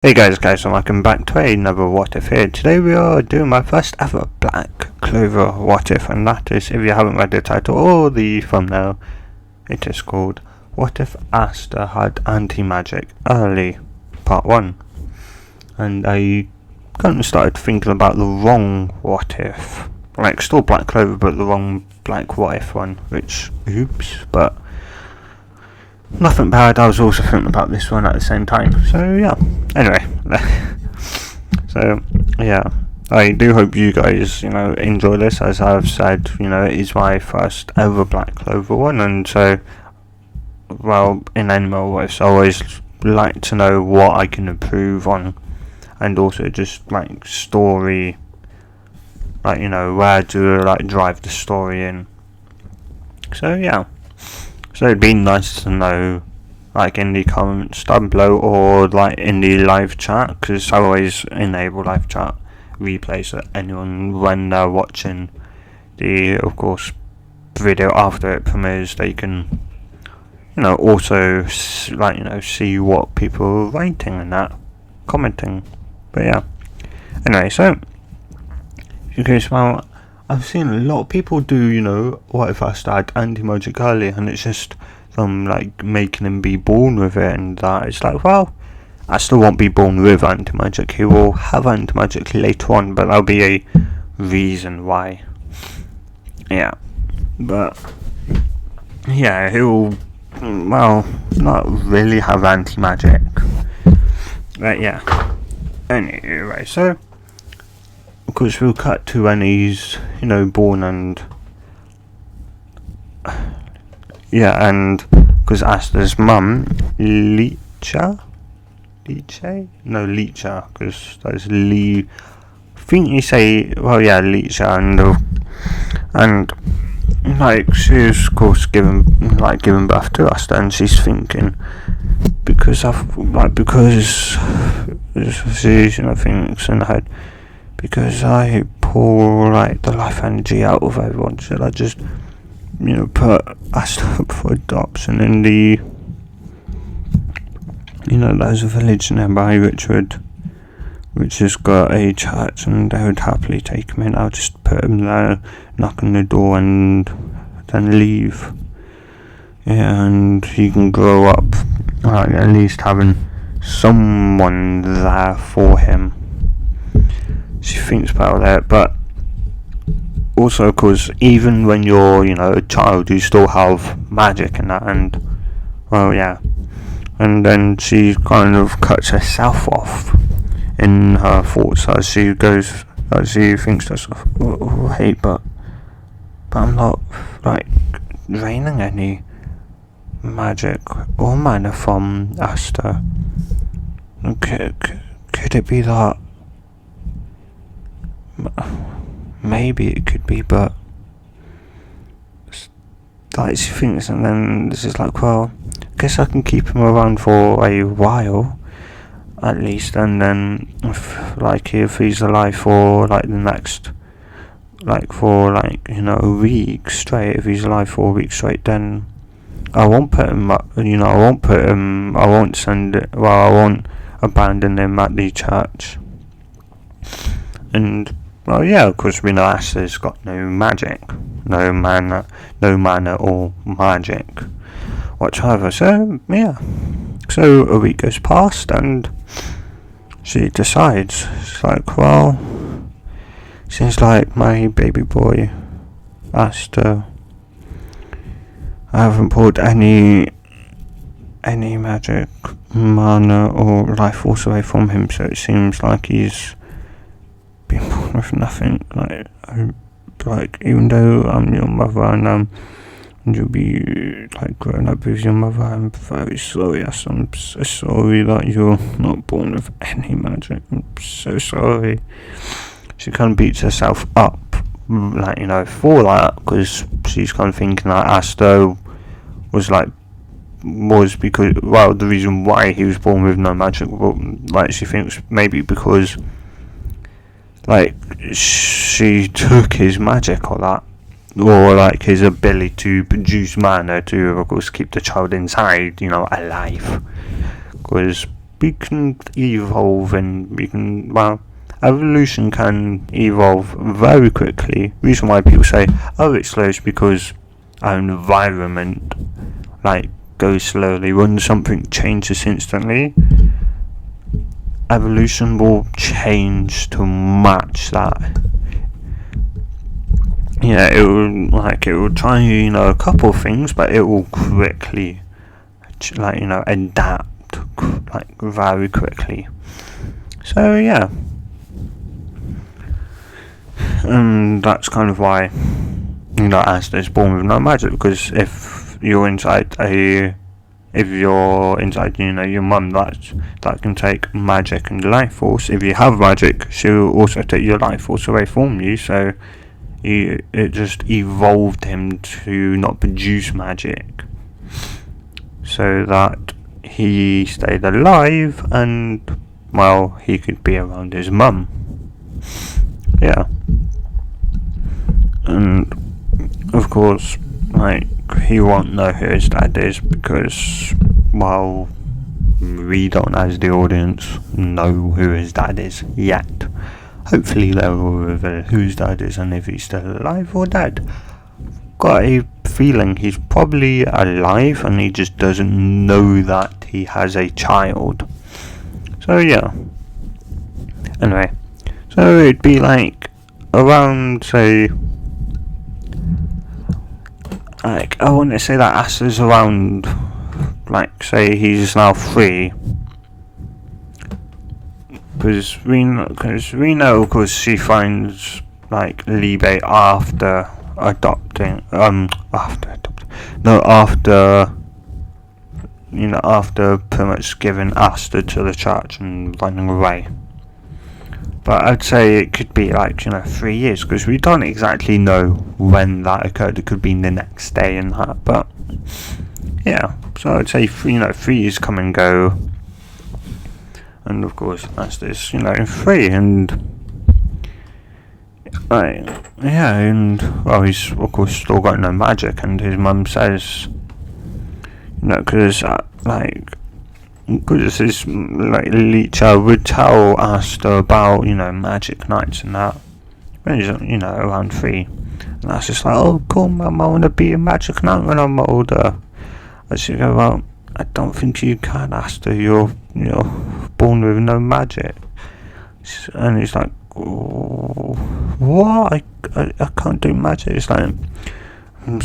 Hey guys, and welcome back to another What If here. Today we are doing my first ever Black Clover What If, and that is, if you haven't read the title or the thumbnail, it is called What If Asta Had Anti-Magic Early, Part 1. And I kind of started thinking about the wrong What If. Like, still Black Clover, but the wrong Black What If one, which, oops, but nothing bad. I was also thinking about this one at the same time. So yeah. Anyway, so yeah, I do hope you guys, enjoy this. As I've said, it is my first ever Black Clover one, and so, well, in animal ways, I always like to know what I can improve on, and also just like story, like where to like drive the story in. So yeah. So it'd be nice to know, like, in the comments down below, or like in the live chat, because I always enable live chat replays so anyone, when they're watching the, of course, video after it premieres, they can, also see what people are writing and that, commenting. But yeah. Anyway, so because well, I've seen a lot of people do, what if I start anti-magic early, and it's just from like making him be born with it, and that it's like, well, I still won't be born with anti-magic. He will have anti-magic later on, but there'll be a reason why. Yeah, but yeah, he'll, well, not really have anti-magic. But yeah. Anyway, so of course we'll cut to when he's, born, and yeah, and because Asta's mum, Leecha, because that's Lee. I think you say, well, yeah, Leecha, and like she's of course giving birth to Asta, and she's thinking because she thinks in her head, because I pour like the life energy out of everyone, should I just put Asta up for adoption in the there's a village nearby which has got a church, and they would happily take him in. I'll just put him there, knock on the door, and then leave. Yeah, and he can grow up at least having someone there for him. She thinks about that, but also because even when you're a child, you still have magic and that, and well, yeah, and then she kind of cuts herself off in her thoughts as she goes, as she thinks to herself, hey, but I'm not like draining any magic or mana from Asta. Could it be that? Maybe it could be, but like she thinks, and then this is like, well, I guess I can keep him around for a while at least, and then if he's alive for like the next, like for like a week straight, if he's alive for a week straight, then I won't put him up, I won't abandon him at the church. And well, yeah, of course we know Asta's got no magic, no mana or magic whatsoever. So yeah, so a week goes past, and she decides, it's like, well, seems like my baby boy Asta, I haven't pulled any magic, mana or life force away from him, so it seems like he's been born with nothing. Like even though I'm your mother, and you'll be like growing up with your mother, I'm very sorry. I'm so sorry that you're not born with any magic. I'm so sorry. She kind of beats herself up, for that, because she's kind of thinking that Asta was because, well, the reason why he was born with no magic, like she thinks maybe because like she took his magic or that, or like his ability to produce mana to, of course, keep the child inside, alive, because we can evolve, and we can, well, evolution can evolve very quickly. Reason why people say, oh, it's slow, is because our environment, like, goes slowly. When something changes instantly, evolution will change to match that. Yeah, it will try, a couple things, but it will quickly, adapt, very quickly. So, yeah. And that's kind of why, Asta is born with no magic, because if you're inside, your mum, that can take magic and life force. If you have magic, she'll also take your life force away from you, so it just evolved him to not produce magic, so that he stayed alive and, well, he could be around his mum. Yeah. And of course, he won't know who his dad is because, well, we don't, as the audience, know who his dad is yet. Hopefully they will reveal who his dad is and if he's still alive or dead. Got a feeling he's probably alive and he just doesn't know that he has a child. So yeah. Anyway, so it'd be around, say, I want to say that Aster's around, say he's now 3. Because we know, because she finds, Liebe after pretty much giving Asta to the church and running away. But I'd say it could be 3 years, because we don't exactly know when that occurred. It could be the next day and that, but yeah. So I'd say 3 years come and go, and of course Asta's 3, and and well, he's of course still got no magic, and his mum says, because because his Licha would tell Asta about magic nights and that when he's around 3, and that's just oh cool, mum, I want to be a magic knight when I'm older. I should go, well, I don't think you can, Asta, you're born with no magic. And he's like, oh, what? I can't do magic. It's like, I'm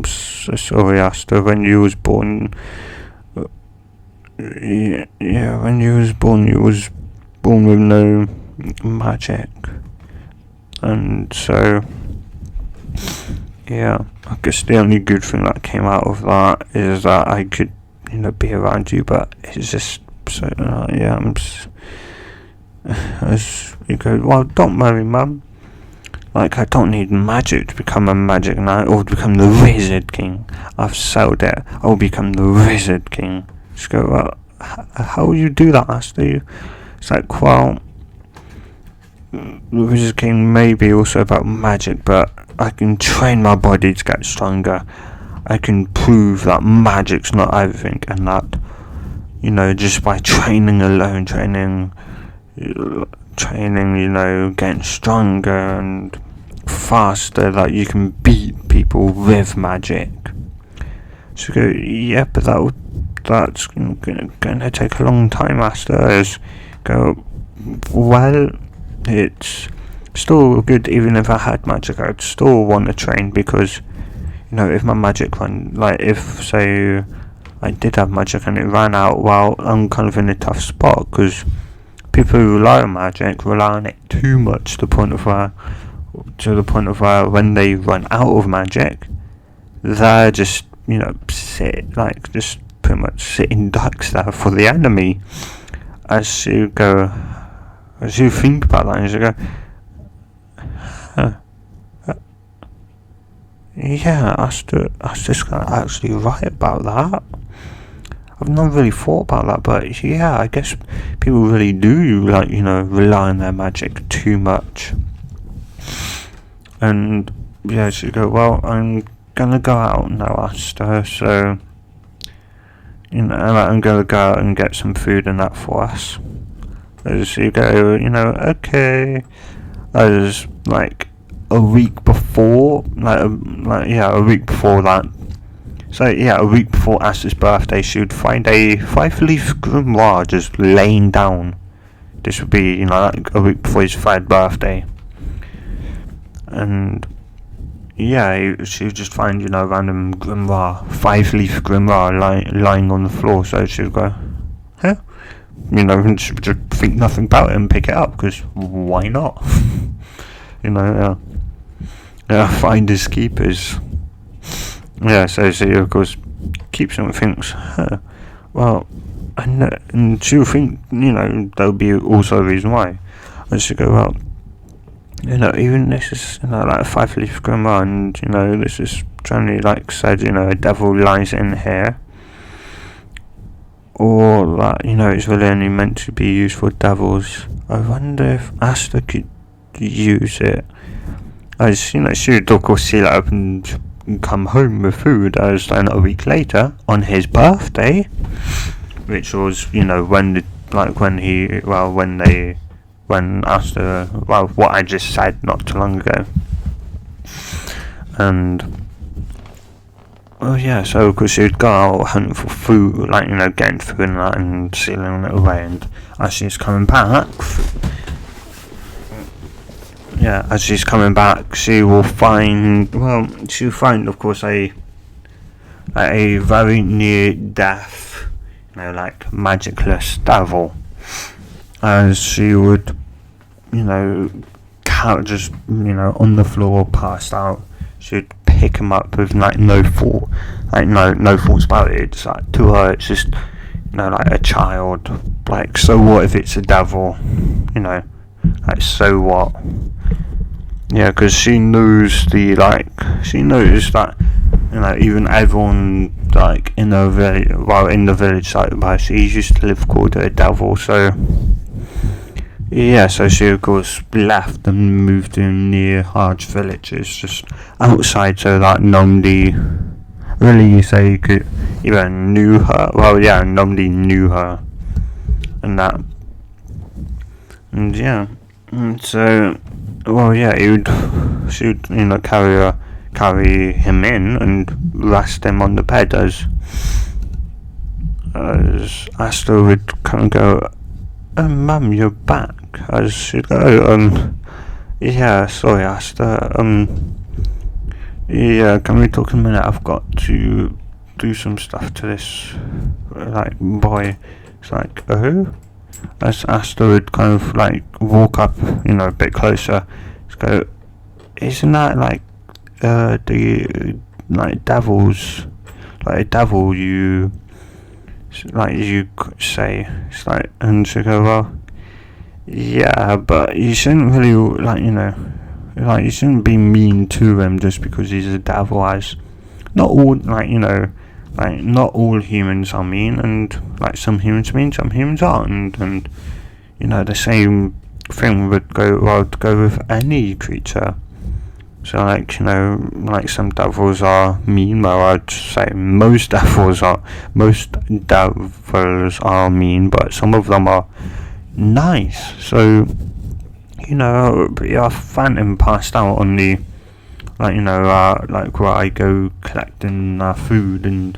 so sorry, Asta, when you was born, when you was born with no magic. And so, yeah, I guess the only good thing that came out of that is that I could, be around you, but it's just so, as you go, well, don't worry, mum. I don't need magic to become a magic knight or to become the wizard king. I've settled it. I will become the wizard king. Just go, well, how will you do that, Asta? It's well, the wizard king may be also about magic, but I can train my body to get stronger. I can prove that magic's not everything, and that, just by training alone, getting stronger and faster, that you can beat people with magic. So go, yeah, but that's gonna take a long time, Asta. Go, well, it's still good. Even if I had magic, I'd still want to train, because if my magic if say I did have magic and it ran out, well, I'm kind of in a tough spot, because people who rely on magic rely on it too much to the point of where when they run out of magic, they're just just pretty much sitting ducks there for the enemy. As you think about that, as you go, yeah, Asta's actually right about that. I've not really thought about that, but yeah, I guess people really do rely on their magic too much. And yeah, so you go, well, I'm gonna go out now, Asta, so you know, I'm gonna go out and get some food and that for us. As you go, you know, okay. As like a week before, a week before that. So yeah, a week before Asta's birthday, she would find a 5-leaf grimoire just laying down. This would be, you know, like a week before his 3rd birthday. And yeah, she would just find, you know, random grimoire, 5-leaf grimoire lying on the floor. So she would go, huh? You know, and she would just think nothing about it and pick it up, because why not? You know, finders keepers. Yeah, so she of course keeps it and thinks, huh, well, and she'll think, you know, there'll be also a reason why. And she'll go, well, you know, even this is, you know, like a 5-leaf grimoire, and, you know, this is generally, like said, you know, a devil lies in here. Or that, you know, it's really only meant to be used for devils. I wonder if Asta could use it. As, you know, she would of course seal it up and come home with food. As then a week later, on his birthday, which was, you know, when Asta, well, what I just said not too long ago. And oh yeah, so of course she would go out hunting for food, like, you know, getting food and that, and sealing it away. And as she's coming back, she'll find, of course, a very near death, you know, like magicless devil. As she would, you know, just, you know, on the floor, passed out. She'd pick him up with like no thoughts about it. It's like, to her, it's just, you know, like a child. Like, so what if it's a devil? You know, like, so what? Yeah, because she knows that, you know, even everyone, like, in the village, like, where she used to live, called her a devil. So yeah, so she of course left and moved to near Harge village. It's just outside, so that nobody really, say, could even knew her. Well, yeah, nobody knew her, and that, and yeah, and so, well, yeah, she would, you know, carry him in and rest him on the bed as Asta would kind of go, "Oh, Mum, you're back." As she'd go, yeah, sorry, Asta, yeah, can we talk a minute? I've got to do some stuff to this, like, boy. It's like, oh? As Asta would kind of, like, walk up, you know, a bit closer, just go, isn't that, like, the, like, devils, like, a devil you say? It's like, and she'd go, well, yeah, but you shouldn't really, like, you know, like, you shouldn't be mean to him just because he's a devil. As not all, like, you know, like, not all humans are mean, and, like, some humans mean, some humans aren't, and you know, the same thing would go with any creature. So, like, you know, like, some devils are mean. Well, I'd say most devils are mean, but some of them are nice. So, you know, yeah, Phantom passed out on the, like, you know, like, where I go collecting food, and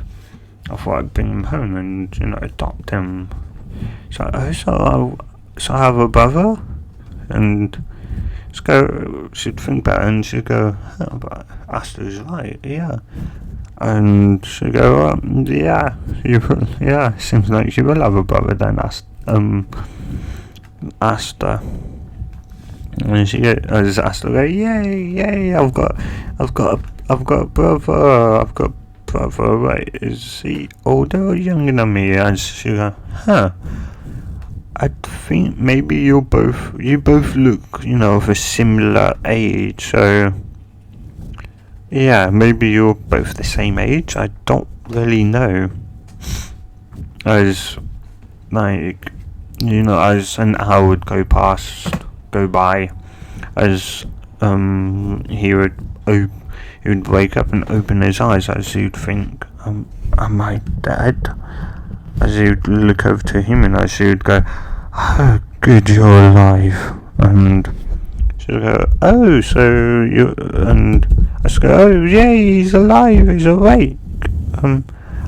I thought I'd bring him home and, you know, adopt him. So I have a brother, and she'd think better, and she'd go, oh, but Aster's right, yeah. And she'd go, yeah, seems like you will have a brother then, Asta. And she goes, Asta go, yay, I've got a brother, right, is he older or younger than me? And she go, I think maybe you both look, you know, of a similar age, so yeah, maybe you're both the same age. I don't really know. As, like, you know, as an hour would go by, as he would wake up and open his eyes, as you'd think, am I dead? as he'd look over to him, and as he'd go, "Oh, good, you're alive." And she'd go, "Oh, so you..." And I just go, "Oh, yeah, he's alive, he's awake.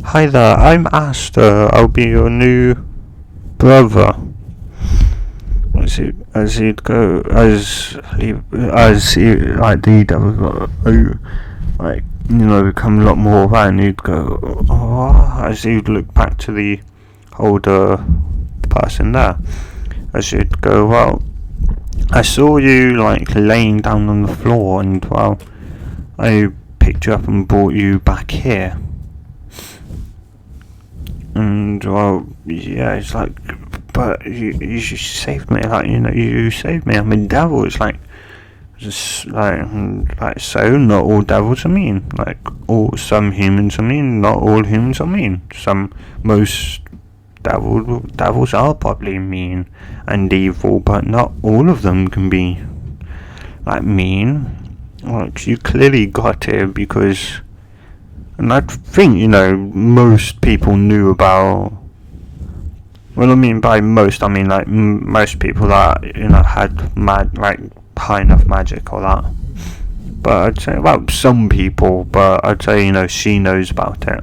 Hi there, I'm Asta. I'll be your new brother." As he'd go, as he, like the devil got, like, become a lot more aware, and he'd go, "Oh," as he'd look back to the older person there, as he'd go, "Well, I saw you like laying down on the floor, and well, I picked you up and brought you back here." And well, yeah, it's like, "But you saved me, like, you saved me. I'm a devil." It's like, just like so. Not all devils are mean. Like, some humans are mean. Not all humans are mean. Most devils are probably mean and evil, but not all of them can be like mean. Like, you clearly got it because. And I think, most people knew about... Well, I mean by most, I mean like most people that, had high enough magic or that. But I'd say, well, some people, but I'd say, she knows about it.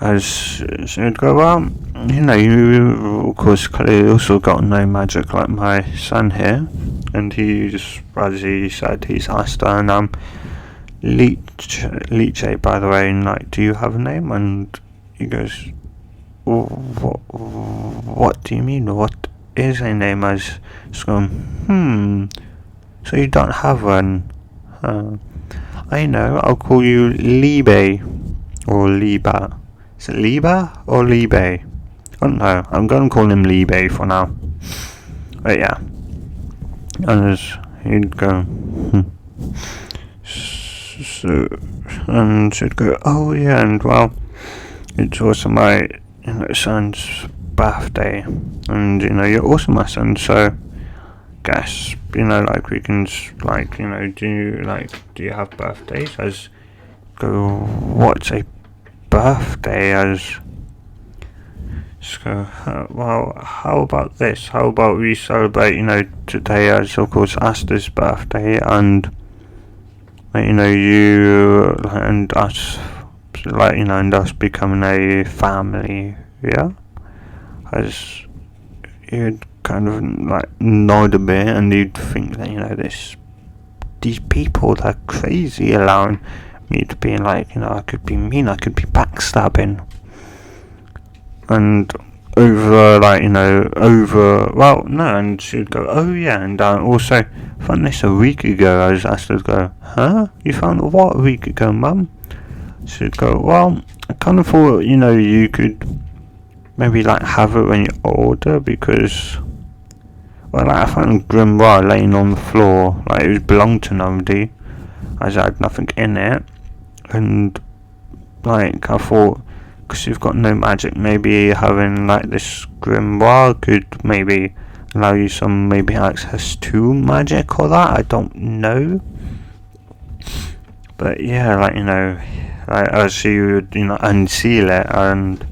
As she'd go, "Well, you of course clearly also got no magic like my son here." And he just, as he said, he's Asta, and Leech, by the way, and like, "Do you have a name?" And he goes, What do you mean? What is a name?" As just going, so you don't have one? I know, I'll call you Libe, or Liba. Is it Liba or Libe? I don't know, I'm going to call him Libe for now. But yeah, and as he'd go, So, and she'd go, "Oh yeah, and well, it's also my son's birthday, and you're also my son, so guess like we can do you have birthdays?" As go, "What's a birthday?" As just go, "Well, how about this? How about we celebrate today as, of course, Aster's birthday, and you and us, and us becoming a family, yeah?" As you'd kind of nod a bit, and you'd think that these people, they're crazy, allowing me to be I could be mean, I could be backstabbing, and well, no. And she'd go, "Oh yeah, and also found this a week ago." As Aster'd go, "Huh? You found what a week ago, Mum?" She'd go, "Well, I kind of thought, you could maybe have it when you're older, because, well, I found a grimoire laying on the floor, it belonged to nobody, as I had nothing in it, and I thought, because you've got no magic, maybe having this grimoire could maybe allow you some maybe access to magic or that. I don't know, but yeah, as she would unseal it, and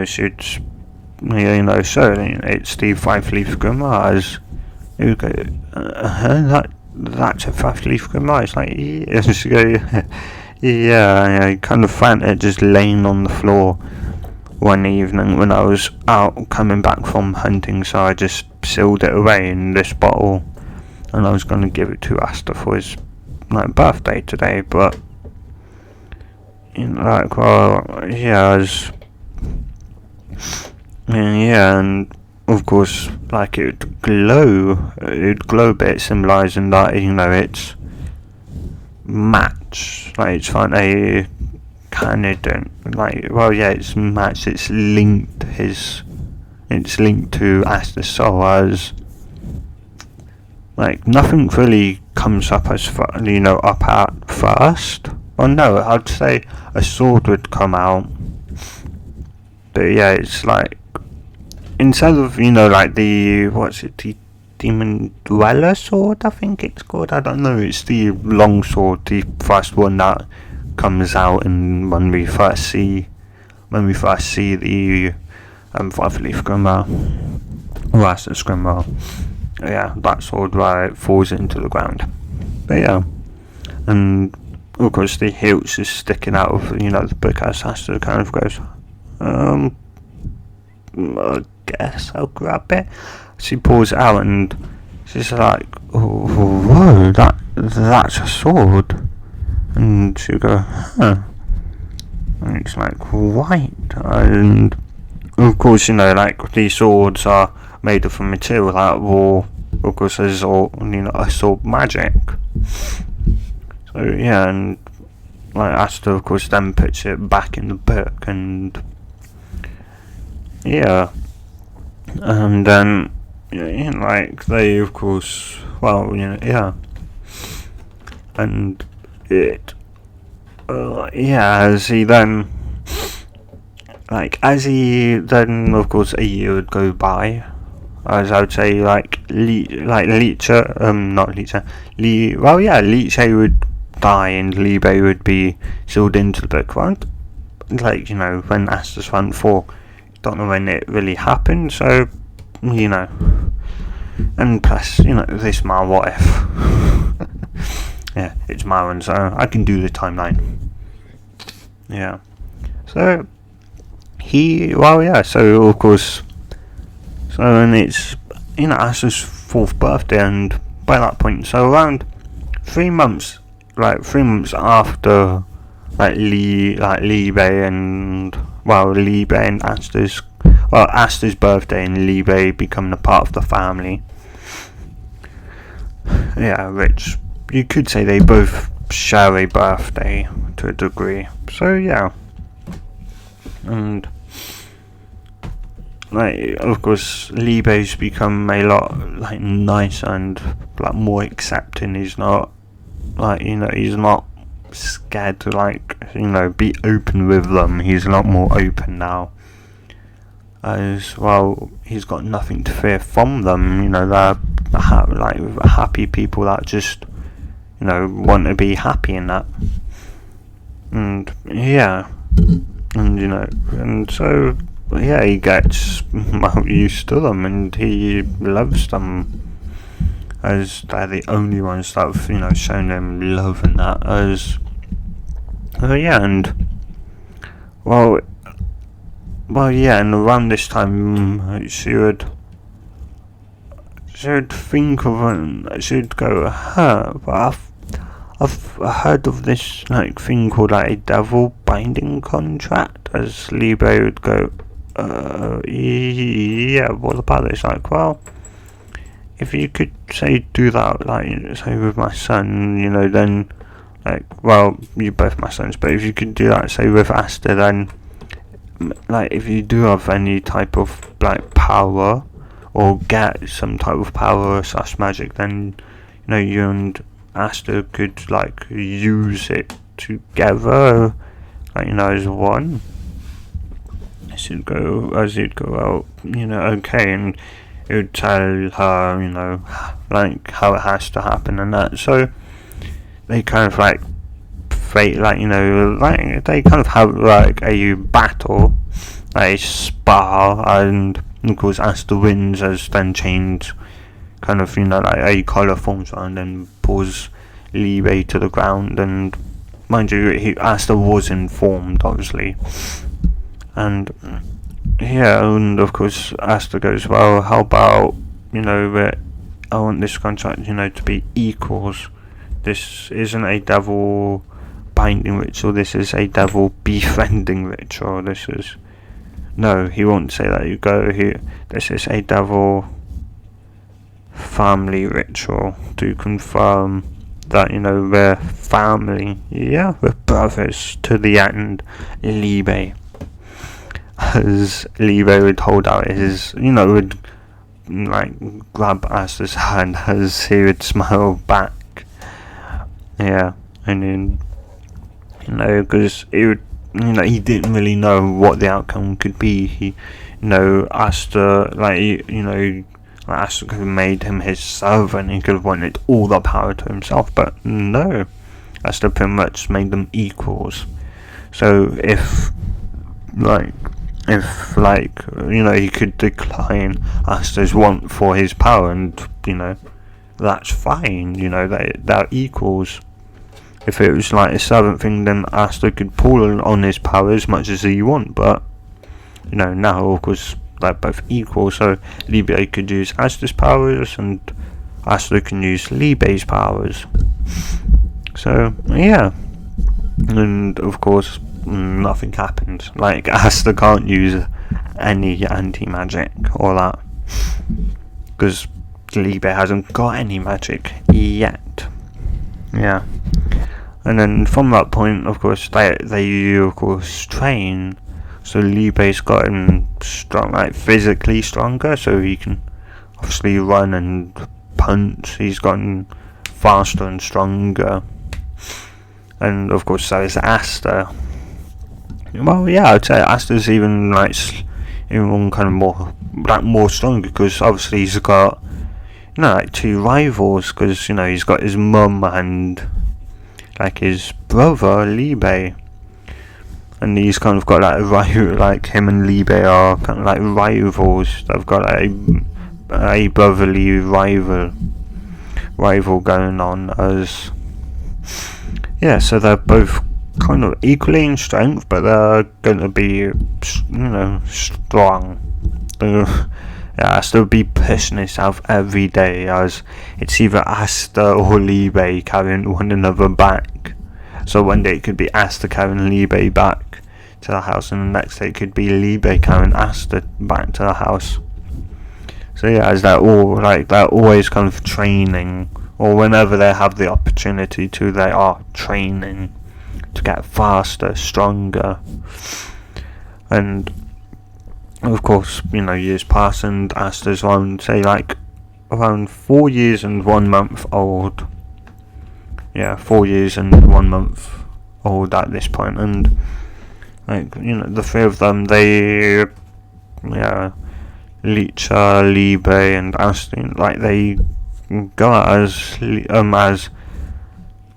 she'd so it's the 5-leaf grimoire. As you go, that's a 5-leaf grimoire. It's like, yeah. She go, yeah, I kind of found it just laying on the floor one evening when I was out coming back from hunting, so I just sealed it away in this bottle, and I was going to give it to Asta for his birthday today, but well, yeah, and of course, it would glow a bit, symbolising that it's match, it's fine, a candidate, well, yeah, it's match, it's linked to Aster's soul, as nothing really comes up as up at first. Well, no, I'd say a sword would come out, but yeah, it's instead of the Demon Dweller sword, I think it's called. I don't know. It's the long sword, the first one that comes out, and when we when we first see the 5-leaf Grimmer, or Aster's Grimmer, yeah, that sword where it falls into the ground. But yeah, and of course the hilts is sticking out of, the book as Aster kind of goes, I guess I'll grab it. She pulls it out and she's like, oh, whoa, that's a sword. And she'll go, huh. And it's like, white. And of course, these swords are made of a material that will, of course, is all, assault magic. So yeah, and Asta, of course, then puts it back in the book, and yeah, and then they, of course, yeah, and it, as he then, of course, a year would go by. As I would say, Liche would die and Liebe would be sealed into the book, right? When Aster's run 4, don't know when it really happened, so, and plus, this my what if. Yeah, it's my one, so I can do the timeline. Yeah. So, so of course, and it's, Aster's 4th birthday, and by that point, so around 3 months, 3 months after, Liebe and Aster's birthday and Liebe becoming a part of the family. Yeah, which, you could say they both share a birthday to a degree. So, yeah. And of course, Liebe's become a lot nicer and more accepting. He's not he's not scared to be open with them. He's a lot more open now. As well, he's got nothing to fear from them. They're happy people that just want to be happy in that. And yeah, and and so. Yeah, he gets used to them and he loves them, as they're the only ones that have, shown him love and that. As yeah, and and around this time she would think of she'd go, but I've heard of this thing called a devil binding contract. As Liebe would go, yeah, what about this? Well, if you could do that, say with my son, then, you both my sons, but if you could do that, say with Asta, then, if you do have any type of, power, or get some type of power / magic, then, you and Asta could, use it together, as one. As he'd go, well, okay, and it would tell her, how it has to happen and that. So they kind of they kind of have a battle, a spar, and of course Asta wins, as then chains kind of a collar forms around and pulls Liebe to the ground. And mind you, Asta was informed, obviously. And yeah, and of course Asta goes, well, how about, I want this contract, to be equals. This isn't a devil binding ritual, this is a devil befriending ritual. No, he won't say that. You go here, this is a devil family ritual to confirm that, we're family. Yeah, we're brothers to the end, Liebe. As Liebe would hold out his, would grab Asta's hand as he would smile back. Yeah, and then, because he would, he didn't really know what the outcome could be. He, Asta, Asta could have made him his servant. He could have wanted all the power to himself, but no, Asta pretty much made them equals. So if like, if, like, he could decline Aster's want for his power, and, that's fine, they're equals. If it was like a servant thing, then Asta could pull on his power as much as he want, but, now, of course, they're both equal, so Liebe could use Asta's powers, and Asta can use Liebe's powers. So, yeah. And, of course, nothing happened. Like, Asta can't use any anti-magic or that, because Liebe hasn't got any magic yet. Yeah. And then from that point, of course, they of course train. So Liebe's gotten strong, like physically stronger, so he can obviously run and punch. He's gotten faster and stronger. And of course, so is Asta. Well, yeah, I'd say Asta's even even kind of more stronger, because obviously he's got like two rivals, because he's got his mum and like his brother Liebe, and he's kind of got like him and Liebe are kind of like rivals. They've got a brotherly rival going on, as so they're both kind of equally in strength, but they're going to be strong. Asta be pushing himself every day, as it's either Asta or Liebe carrying one another back. So one day it could be Asta carrying Liebe back to the house, and the next day it could be Liebe carrying Asta back to the house. So as they're always kind of training, or whenever they have the opportunity to, they are training to get faster, stronger. And of course, years pass, and Asta's around 4 years and 1 month old. Yeah, 4 years and 1 month old at this point, and the three of them, they, Licha, Liebe, and Asta, they go out as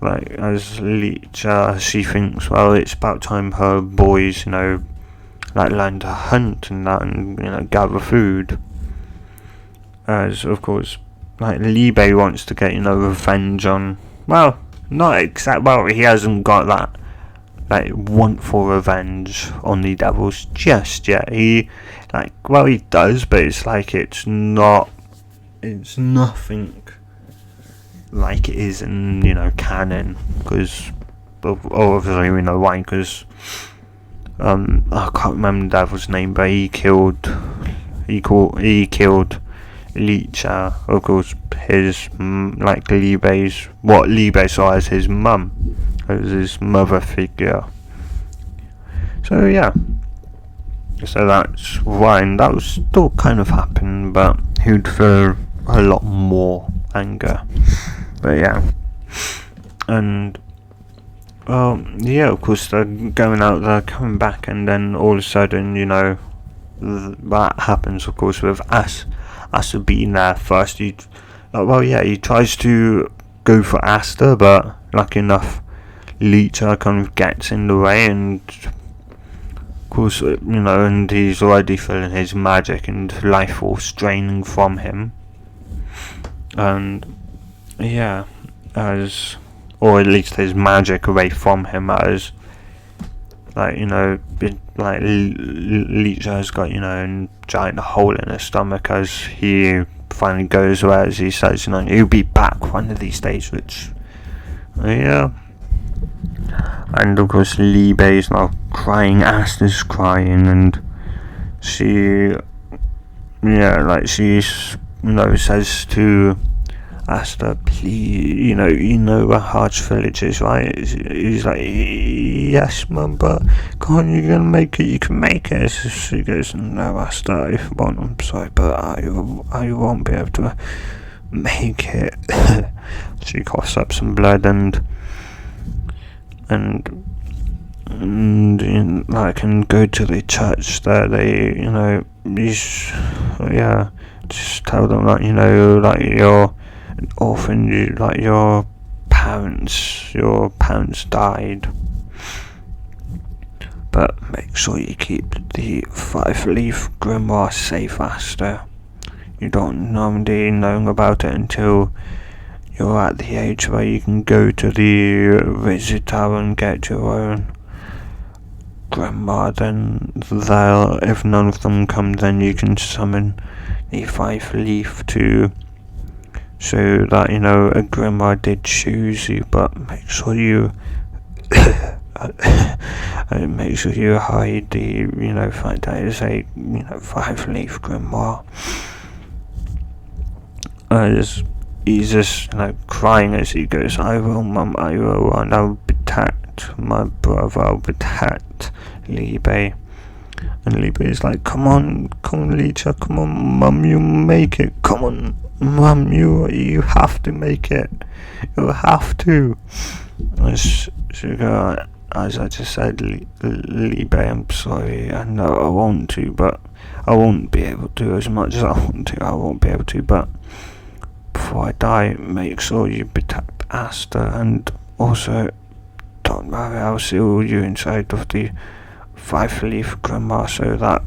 Licha. She thinks, well, it's about time her boys, learn to hunt and that, and gather food. As of course, Liebe wants to get revenge on, well, not exact. Well, he hasn't got that want for revenge on the devils just yet. He he does, but it's nothing like it is in canon, because obviously we know why, because I can't remember the devil's name, but he killed Licha, of course, his Liebe saw as his mum, as his mother figure. So so that's why, and that was still kind of happened, but he'd feel a lot more anger. But and of course they're going out, they're coming back, and then all of a sudden, that happens, of course, with Asta being there first. He tries to go for Asta, but lucky enough, Licha kind of gets in the way, and of course, and he's already feeling his magic and life force draining from him. And or at least his magic away from him, as Licha's got a giant hole in his stomach, as he finally goes away, as he says he'll be back one of these days, which and of course Liebe's now crying, Asta's crying, and she she's says to Asta, please, where Harch Village is, right? He's like, yes, Mum, but can't you gonna make it? You can make it. So she goes, no, Asta, if you want, I'm sorry, but I won't be able to make it. She coughs up some blood, and can go to the church there. They, just tell them that, you're an orphan, your parents died. but make sure you keep the 5-leaf grimoire safe, Asta. You don't normally know about it until you're at the age where you can go to the visit tower and get your own grimoire. Then if none of them come, then you can summon the 5-leaf to show that, a grimoire did choose you, but make sure you hide the, fact that it's a, 5-leaf grimoire. He's just, crying as he goes, I will, Mum, I will, and I'll protect my brother, I'll protect Liebe. And Liebe is like, come on, Licha, come on, Mum, you make it, come on, Mum, you have to make it, you have to. As I just said, Liebe, I'm sorry, I know I want to, but I won't be able to as much as I want to, I won't be able to, but before I die, make sure you protect Asta, and also, don't worry, I'll seal you inside of the 5-leaf grimoire so that,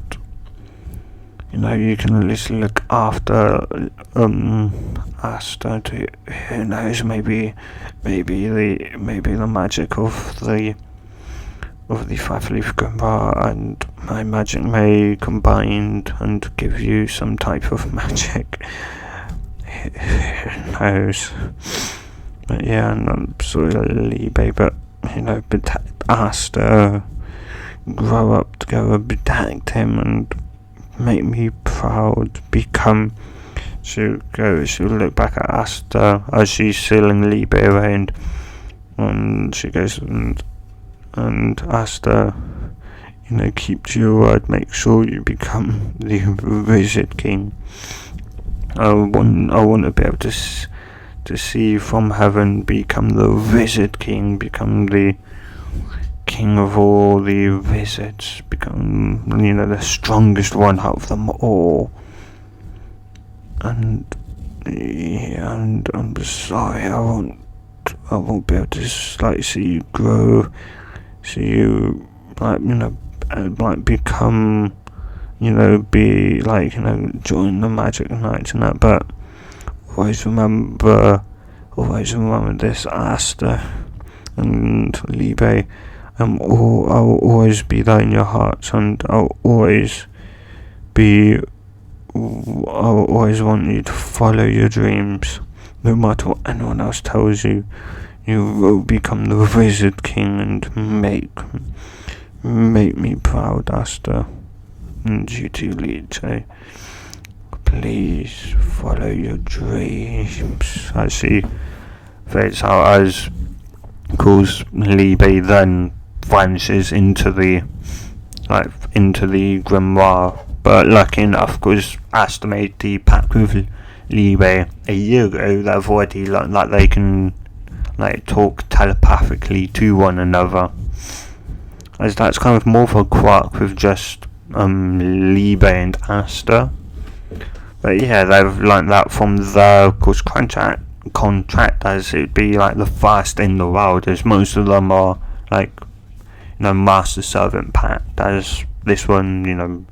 you can at least look after, Asta to, who knows, maybe the magic of the 5-leaf grimoire and my magic may combine and give you some type of magic. Who knows? But yeah, and I'm sorry, Liebe, but protect Asta, grow up together, protect him, and make me proud. She'll look back at Asta as she's sealing Liebe away, and she goes, and Asta, keep to your word, make sure you become the Wizard King. I want to be able to see from heaven, become the Wizard King, become the king of all the wizards, become, the strongest one out of them all. And I'm sorry, I won't be able to see you grow, see you become, be join the magic nights and that, but always remember this, Asta and Liebe. I'll always be there in your hearts, and I'll always want you to follow your dreams, no matter what anyone else tells you. You will become the Wizard King and make me proud, Asta. And you too, Licha. Please follow your dreams. As she fades out, as calls Liebe then vanishes into the grimoire. But lucky enough, because Asta made the pact with Liebe a year ago, they've already they can talk telepathically to one another. As that's kind of more of a quirk with just Liebe and Asta. But yeah, they've learnt that from their contract, as it'd be the first in the world, as most of them are master servant pact, as this one,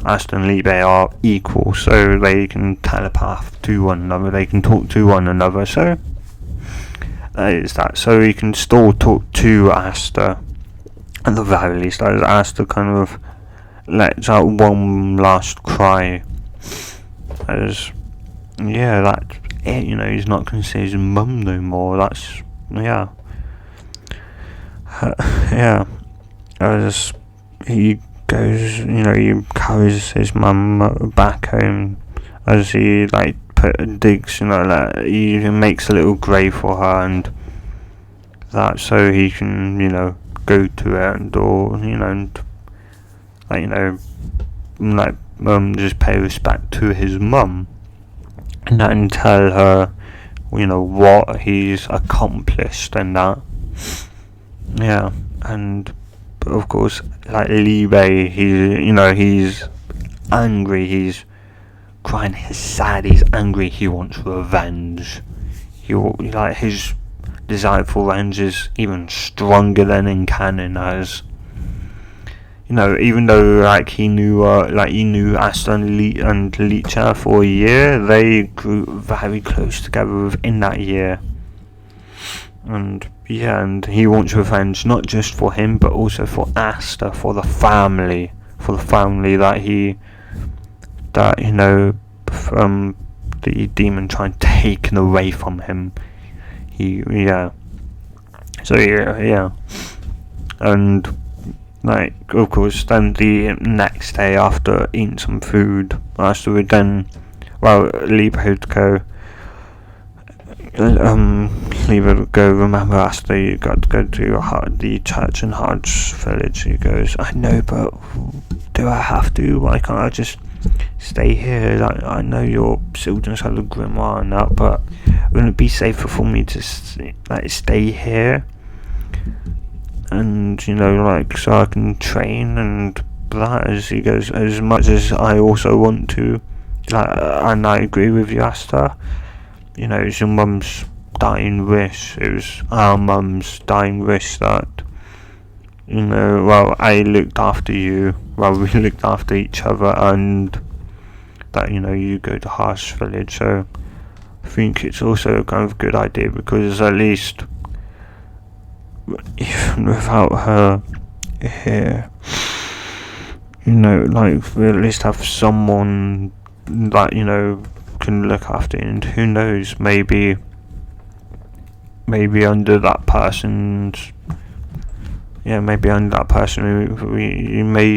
Asta and Liebe are equal, so they can telepath to one another, they can talk to one another, so that is that. So you can still talk to Asta, at the very least, as Asta kind of lets out one last cry, as that's it, he's not going to say his mum no more, that's, as he goes, he carries his mum back home, as he digs, he makes a little grave for her, and that so he can, go to it and just pay respect to his mum, and tell her, what he's accomplished and that. Yeah, and of course, Liebe, he's angry, he's crying, he's sad, he's angry, he wants revenge. His desire for revenge is even stronger than in canon, as you know, even though like he knew Asta and Leecha for a year, they grew very close together within that year. And yeah, and he wants revenge not just for him, but also for Asta, for the family that you know, from the demon trying to take it away from him. And like, of course, then the next day after eating some food, Asta would then, leave go. Remember, Asta, you got to go to the church in Hodge village. He goes, I know, but do I have to? Why can't I just stay here? Like, I know you're still just have the grimoire and that, but wouldn't it be safer for me to stay here? And, you know, like, so I can train and that, as he goes, as much as I also want to, and I agree with you, Asta. You know, it's your mum's dying wish. It was our mum's dying wish that, you know, I looked after you, we looked after each other, and that, you know, you go to Harsh Village. So I think it's also kind of a good idea, because at least, even without her here, you know, like, we at least have someone that, you know, can look after it. And who knows, maybe under that person's, you may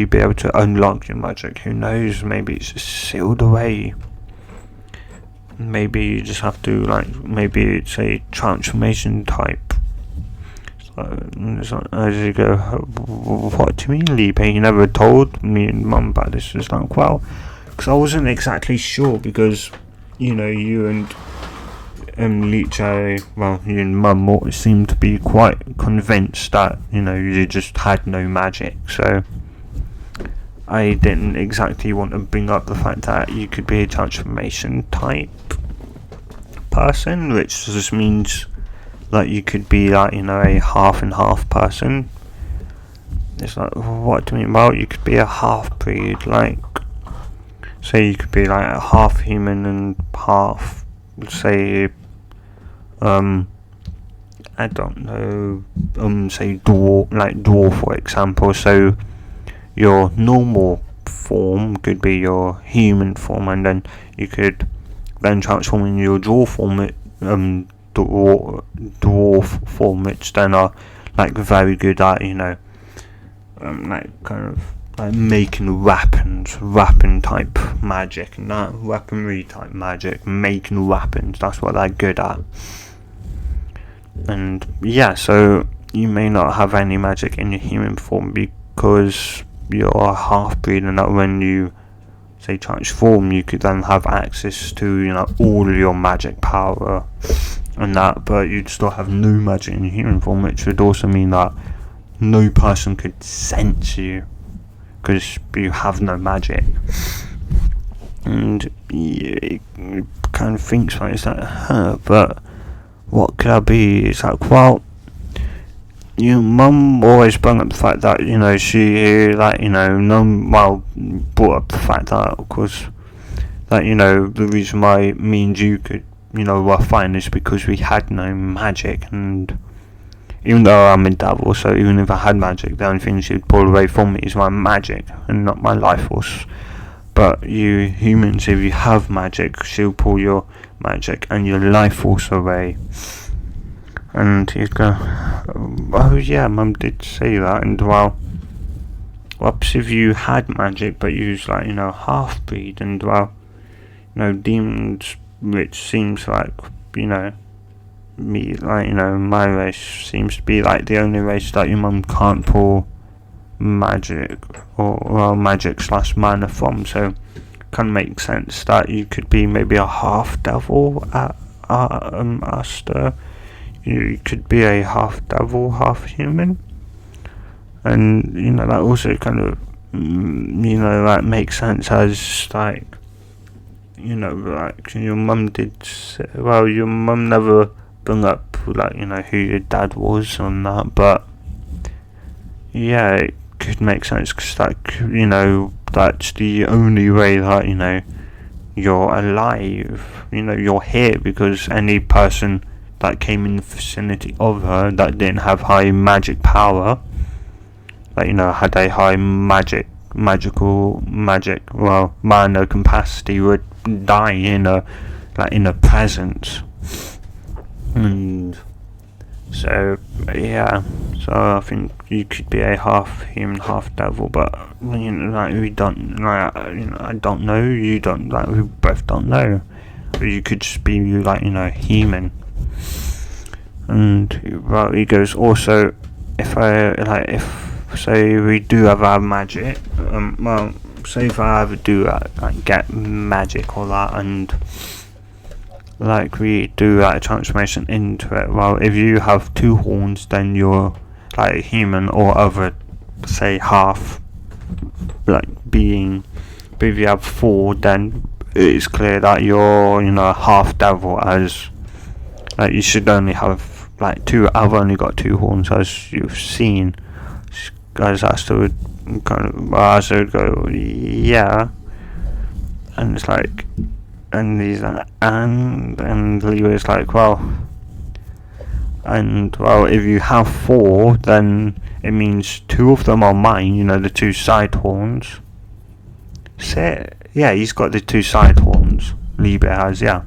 be able to unlock your magic. Who knows, maybe it's just sealed away. Maybe you just have to, like, maybe it's a transformation type. So, as you go, what do you mean, Liebe? You never told me and Mum about this. It's like, well, because I wasn't exactly sure, because, you know, you and Leecha, you and Mum seemed to be quite convinced that, you know, you just had no magic. So I didn't exactly want to bring up the fact that you could be a transformation type person, which just means that you could be, like, you know, a half and half person. It's like, what do you mean? Well, you could be a half breed, like, say you could be like a half human and half, say, I don't know, say dwarf, for example. So your normal form could be your human form, and then you could then transform in your dwarf form, which then are, like, very good at, you know, like, kind of like making weapon type magic, and that weaponry type magic, making weapons, that's what they're good at. And yeah, so you may not have any magic in your human form because you're a half breed, and that when you say transform, you could then have access to, you know, all your magic power and that, but you'd still have no magic in your human form, which would also mean that no person could sense you because you have no magic. And it kind of thinks, like, it's like, but what could I be? It's like, well, your mum always brought up the fact that, you know, she, like, you know, brought up the fact that, of course, that, you know, the reason why me and you could, you know, were fine is because we had no magic. And even though I'm a devil, so even if I had magic, the only thing she'd pull away from me is my magic and not my life force. But you humans, if you have magic, she'll pull your magic and your life force away. And he'd go, oh yeah, Mum did say that. And well, whoops, if you had magic but you was, like, you know, half breed, and well, you know, demons, which seems like, you know, me, like, you know, my race seems to be like the only race that your mum can't pull magic or magic / mana from. So kind of makes sense that you could be maybe a half devil at Aster. You could be a half devil, half human, and, you know, that also kind of, you know, that makes sense, as, like, you know, like, your mum did say, well, your mum never bring up, like, you know, who your dad was on that, but yeah, it could make sense, because, like, you know, that's the only way that, you know, you're alive, you know, you're here, because any person that came in the vicinity of her that didn't have high magic power, that, you know, had a high magical mana capacity, would die in a presence. And so yeah, so I think you could be a half human, half devil, but, you know, like, we don't, like, you know, I don't know, you don't, like, we both don't know. Or you could just be, like, you know, human. And, well, he goes, also, if say we do have our magic, well, say if I ever do, like, get magic or that, and, like, we do, like, a transformation into it, well, if you have 2 horns, then you're, like, human or other, say, half, like, being. But if you have 4, then it's clear that you're, you know, half devil, as, like, you should only have, like, 2. I've only got 2 horns, as you've seen. As Asta would go, yeah, and it's like, and he's like, and Leroy's like, well, if you have 4, then it means 2 of them are mine, you know, the 2 side horns. Yeah, he's got the 2 side horns, Liebe has, yeah.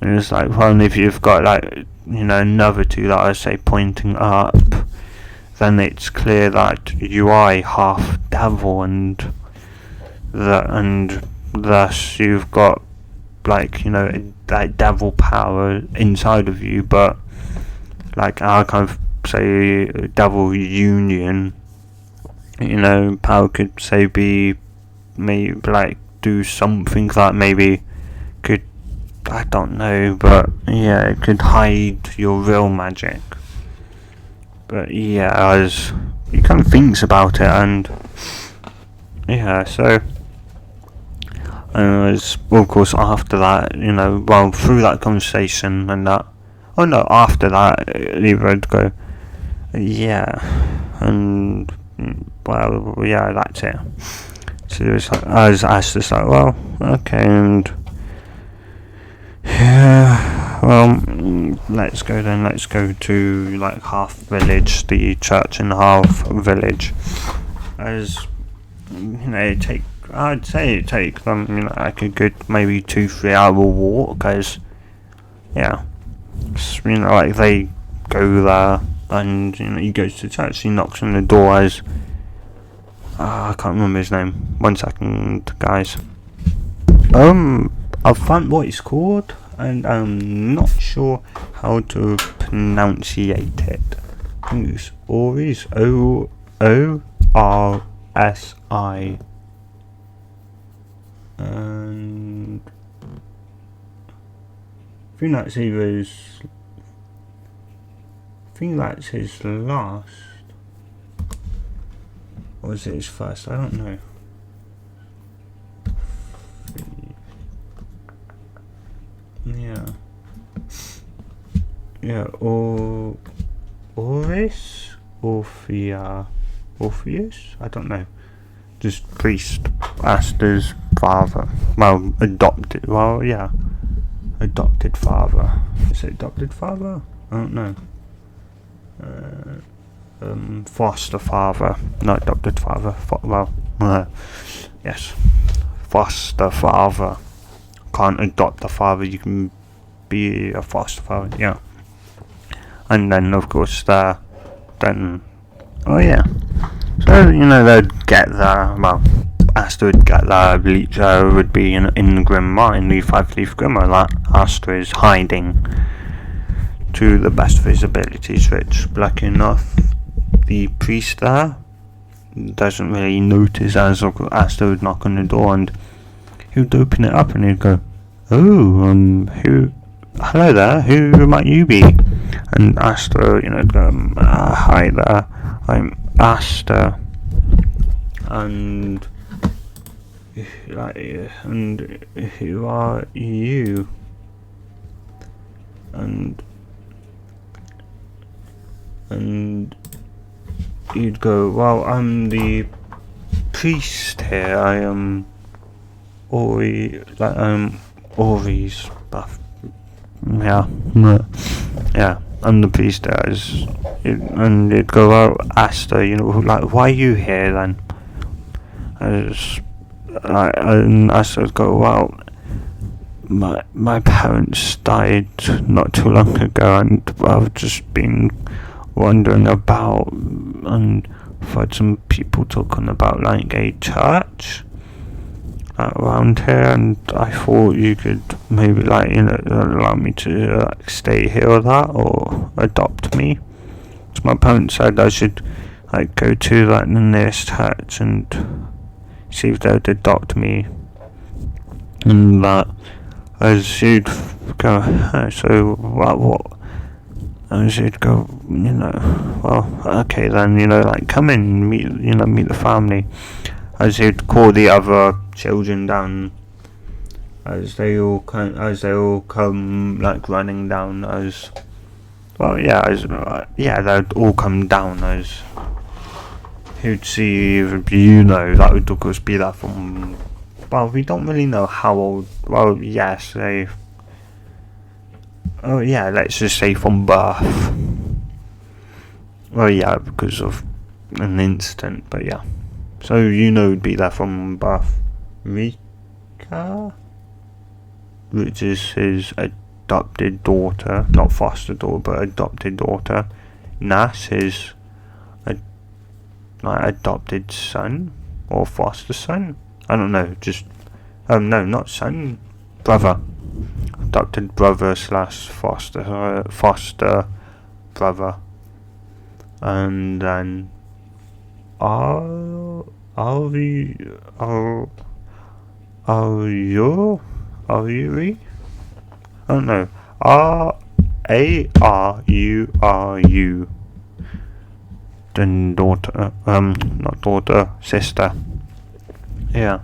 And it's like, well, and if you've got, like, you know, another 2 that are, say, pointing up, then it's clear that you are a half devil, and thus you've got, like, you know, that devil power inside of you. But, like, I kind of say devil union, you know, power could, say, be maybe, like, do something that maybe could, I don't know, but yeah, it could hide your real magic. But yeah, as he kind of thinks about it, and yeah, so, and as, of course, after that, you know, well, through that conversation and that, oh no, after that, he would go, yeah, and, well, yeah, that's it. So it's like, as Aster's like, well, okay, and yeah, well, let's go to, like, half village, the church in half village. As, you know, I'd say it take them, you know, like a good maybe 2-3 hour walk, because, yeah, you know, like, they go there, and, you know, he goes to church, he knocks on the door, as, I can't remember his name, 1 second, guys. I found what it's called, and I'm not sure how to pronunciate it. I think it's Oris, O-O-R-S-I, and I think that's his last, or is it his first? I don't know. Yeah, Orpheus? I don't know. Just priest, Aster's father. Well, adopted father. Is it adopted father? I don't know. Foster father, not adopted father. Yes, foster father. Can't adopt a father, you can be a foster father, yeah. And then, of course, so, you know, they'd get there, well, Asta would get there, Bleach would be in the Grimoire, in the 5-leaf Grimoire, that Asta is hiding to the best of his abilities, which, lucky enough, the priest there doesn't really notice, as Asta would knock on the door, and he would open it up, and he'd go, oh, hello there, who might you be? And Asta, you know, hi there, I'm Asta, and who are you? And he'd go, well, I'm the priest here. I am Ori's buff. Yeah, I'm the priest there. And it'd go, well, Asta, like, why are you here then? And Asta would go, well, my parents died not too long ago, and I've just been wandering about and I've heard some people talking about like a church around here, and I thought you could maybe allow me to stay here or that, or adopt me. So my parents said I should go to the nearest church and see if they would adopt me, and that as you'd go, so what? As you'd go, well, okay then, come in, meet the family. As you'd call the other children down, as they all come running down, they'd all come down, as he'd see that would of course be that from, well, we don't really know how old, well, yes, let's just say from birth. Well, yeah, because of an incident, but yeah. So, it'd be there from birth. Rika, which is his adopted daughter, not foster daughter, but adopted daughter. Nas, his adopted son, or foster son. I don't know, just, no, not son, brother. Adopted brother / foster brother. And then Ari? I don't know. Aru. Then daughter, not daughter, sister. Yeah.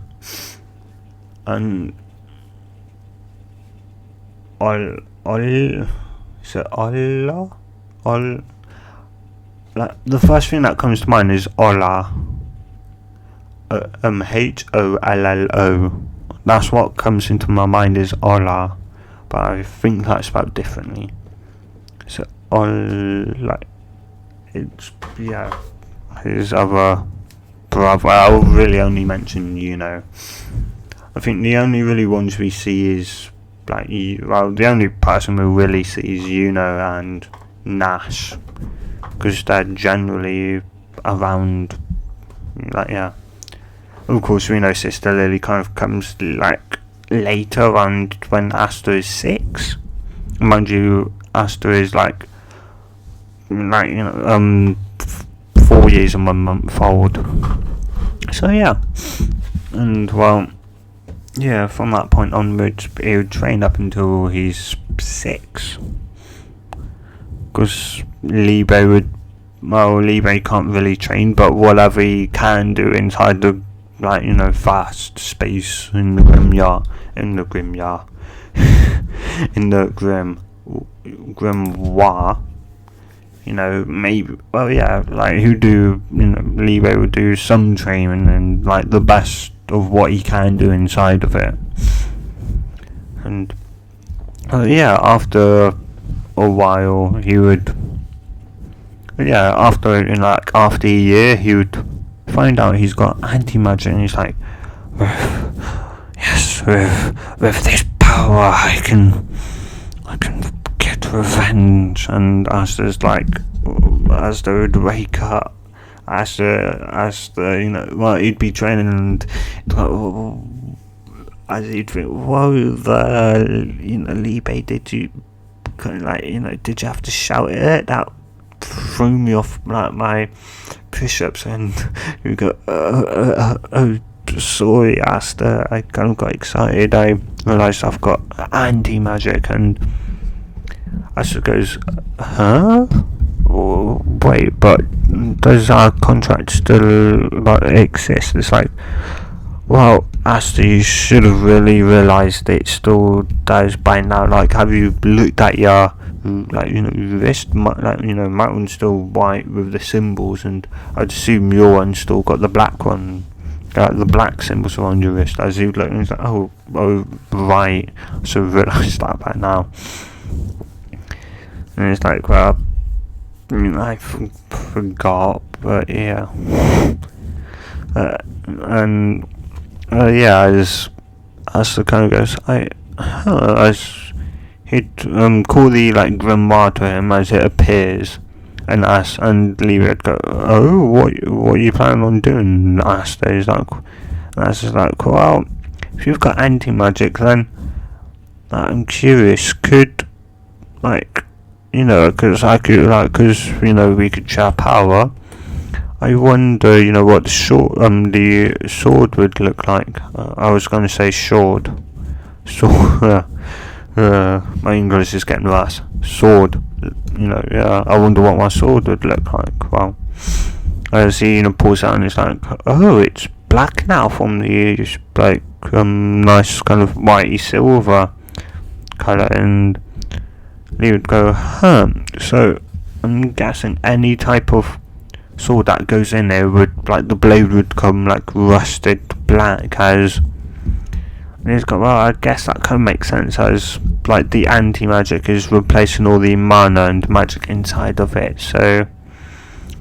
And the first thing that comes to mind is Ola. Hollo. That's what comes into my mind is Ola, but I think that's spelled differently. So it's his other brother. I'll really only mention I think the only really ones we see is the only person we really see is and Nash, because they're generally around. Of course, we know Sister Lily kind of comes later, around when Asta is 6. Mind you, Asta is 4 years and 1 month old. So yeah, and from that point onwards, he would train up until he's 6. Because Libe can't really train, but whatever he can do inside the vast space in the grimoire, maybe, Libe would do some training and the best of what he can do inside of it. And after a while he would after a year he would find out he's got anti-magic, and he's like, yes, with this power I can get revenge. And Asta would wake up, he'd be training, and as he'd think, whoa, Libe, did you did you have to shout it? That threw me off my push-ups. And you go, oh, sorry, Asta, I kind of got excited. I realised I've got anti-magic. And Asta goes, huh? Oh, wait, but does our contract still exist? It's like, Well, Asta, you should have really realised it still does by now. Like, have you looked at your, like, wrist? Like, my one's still white with the symbols, and I'd assume your one's still got the black one. The black symbols around your wrist. As you look, and it's like, oh, right. So I realised that by now. And it's like, well, I forgot, but yeah. As the kind of goes, he'd call the like grandma to him as it appears, and Lee would go, oh, what are you planning on doing? Asta is like, well, if you've got anti-magic, then I'm curious, could, like, because we could share power. I wonder, what the sword would look like. I was going to say sword. My English is getting worse. Sword. I wonder what my sword would look like. Well, as he, pulls out and it's like, oh, it's black now from the, like, nice kind of whitey silver colour, and he would go, so I'm guessing any type of sword that goes in there would, like, the blade would come like rusted black, as, and he's got, well, I guess that kind of makes sense, as like the anti-magic is replacing all the mana and magic inside of it, so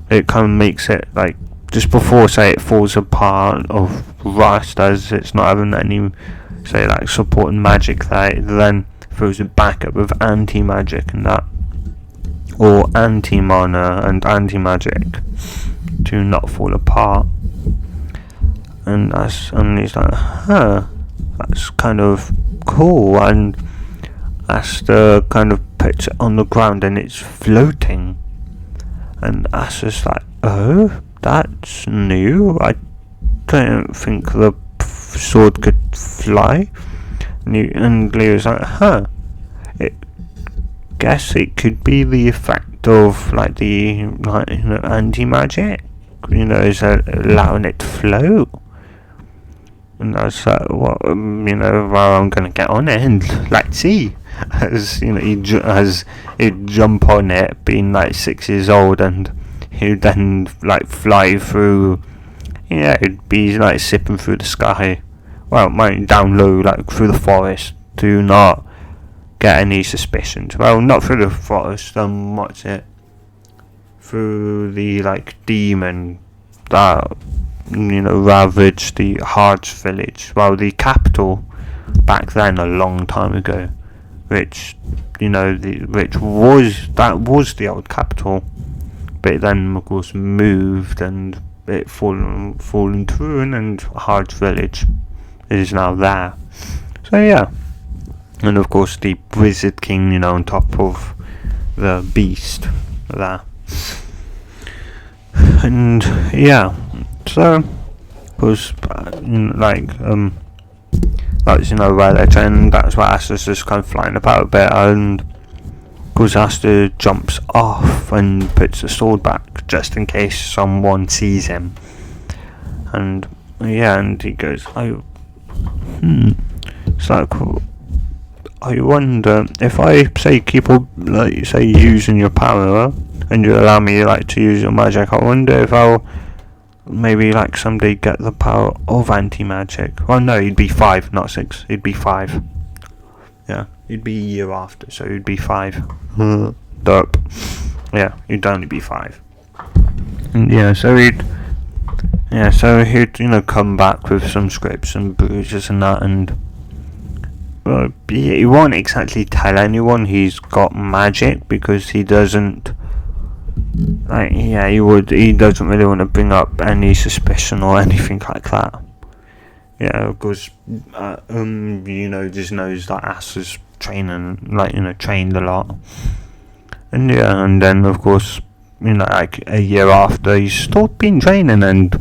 it kind of makes it like just before, say, it falls apart of rust, as it's not having any, say, like supporting magic there, it then throws it back up with anti-magic and that, or anti-mana and anti-magic, to not fall apart. And he's like, that's kind of cool. And Asta kind of puts it on the ground and it's floating. And Asta's like, oh, that's new. I don't think the sword could fly. And Leo's like, guess it could be the effect of like the anti-magic, is allowing it to float. And I was like, well, I'm gonna get on it and let's see. As he'd jump on it, being like 6 years old, and he'd then like fly through. It'd be like zipping through the sky. Well, down low, like through the forest, to not get any suspicions. Well, not through the forest, what's it? Through the, like, demon that, ravaged the Hards village. Well, the capital back then, a long time ago, which was the old capital, but it then, of course, moved and it fallen through, and Hards village is now there. So, yeah. And of course the Wizard King, on top of the beast there. And yeah, so of course, that's where they're training. That's where Aster's just kind of flying about a bit, and of course Aster jumps off and puts the sword back just in case someone sees him. And yeah, and he goes, it's like, I wonder if I keep on using your power, and you allow me to use your magic. I wonder if I'll maybe someday get the power of anti-magic. Well, no, he'd be 5, not 6. He'd be 5. Yeah, he'd be a year after, so he'd be 5. Dope. Yeah, he'd only be 5. And yeah, so he'd come back with some scrapes and bruises and that, and he won't exactly tell anyone he's got magic, because he doesn't he doesn't really want to bring up any suspicion or anything like that. Yeah, because just knows that Aster's training, trained a lot. And yeah, and then of course, a year after, he's stopped been training, and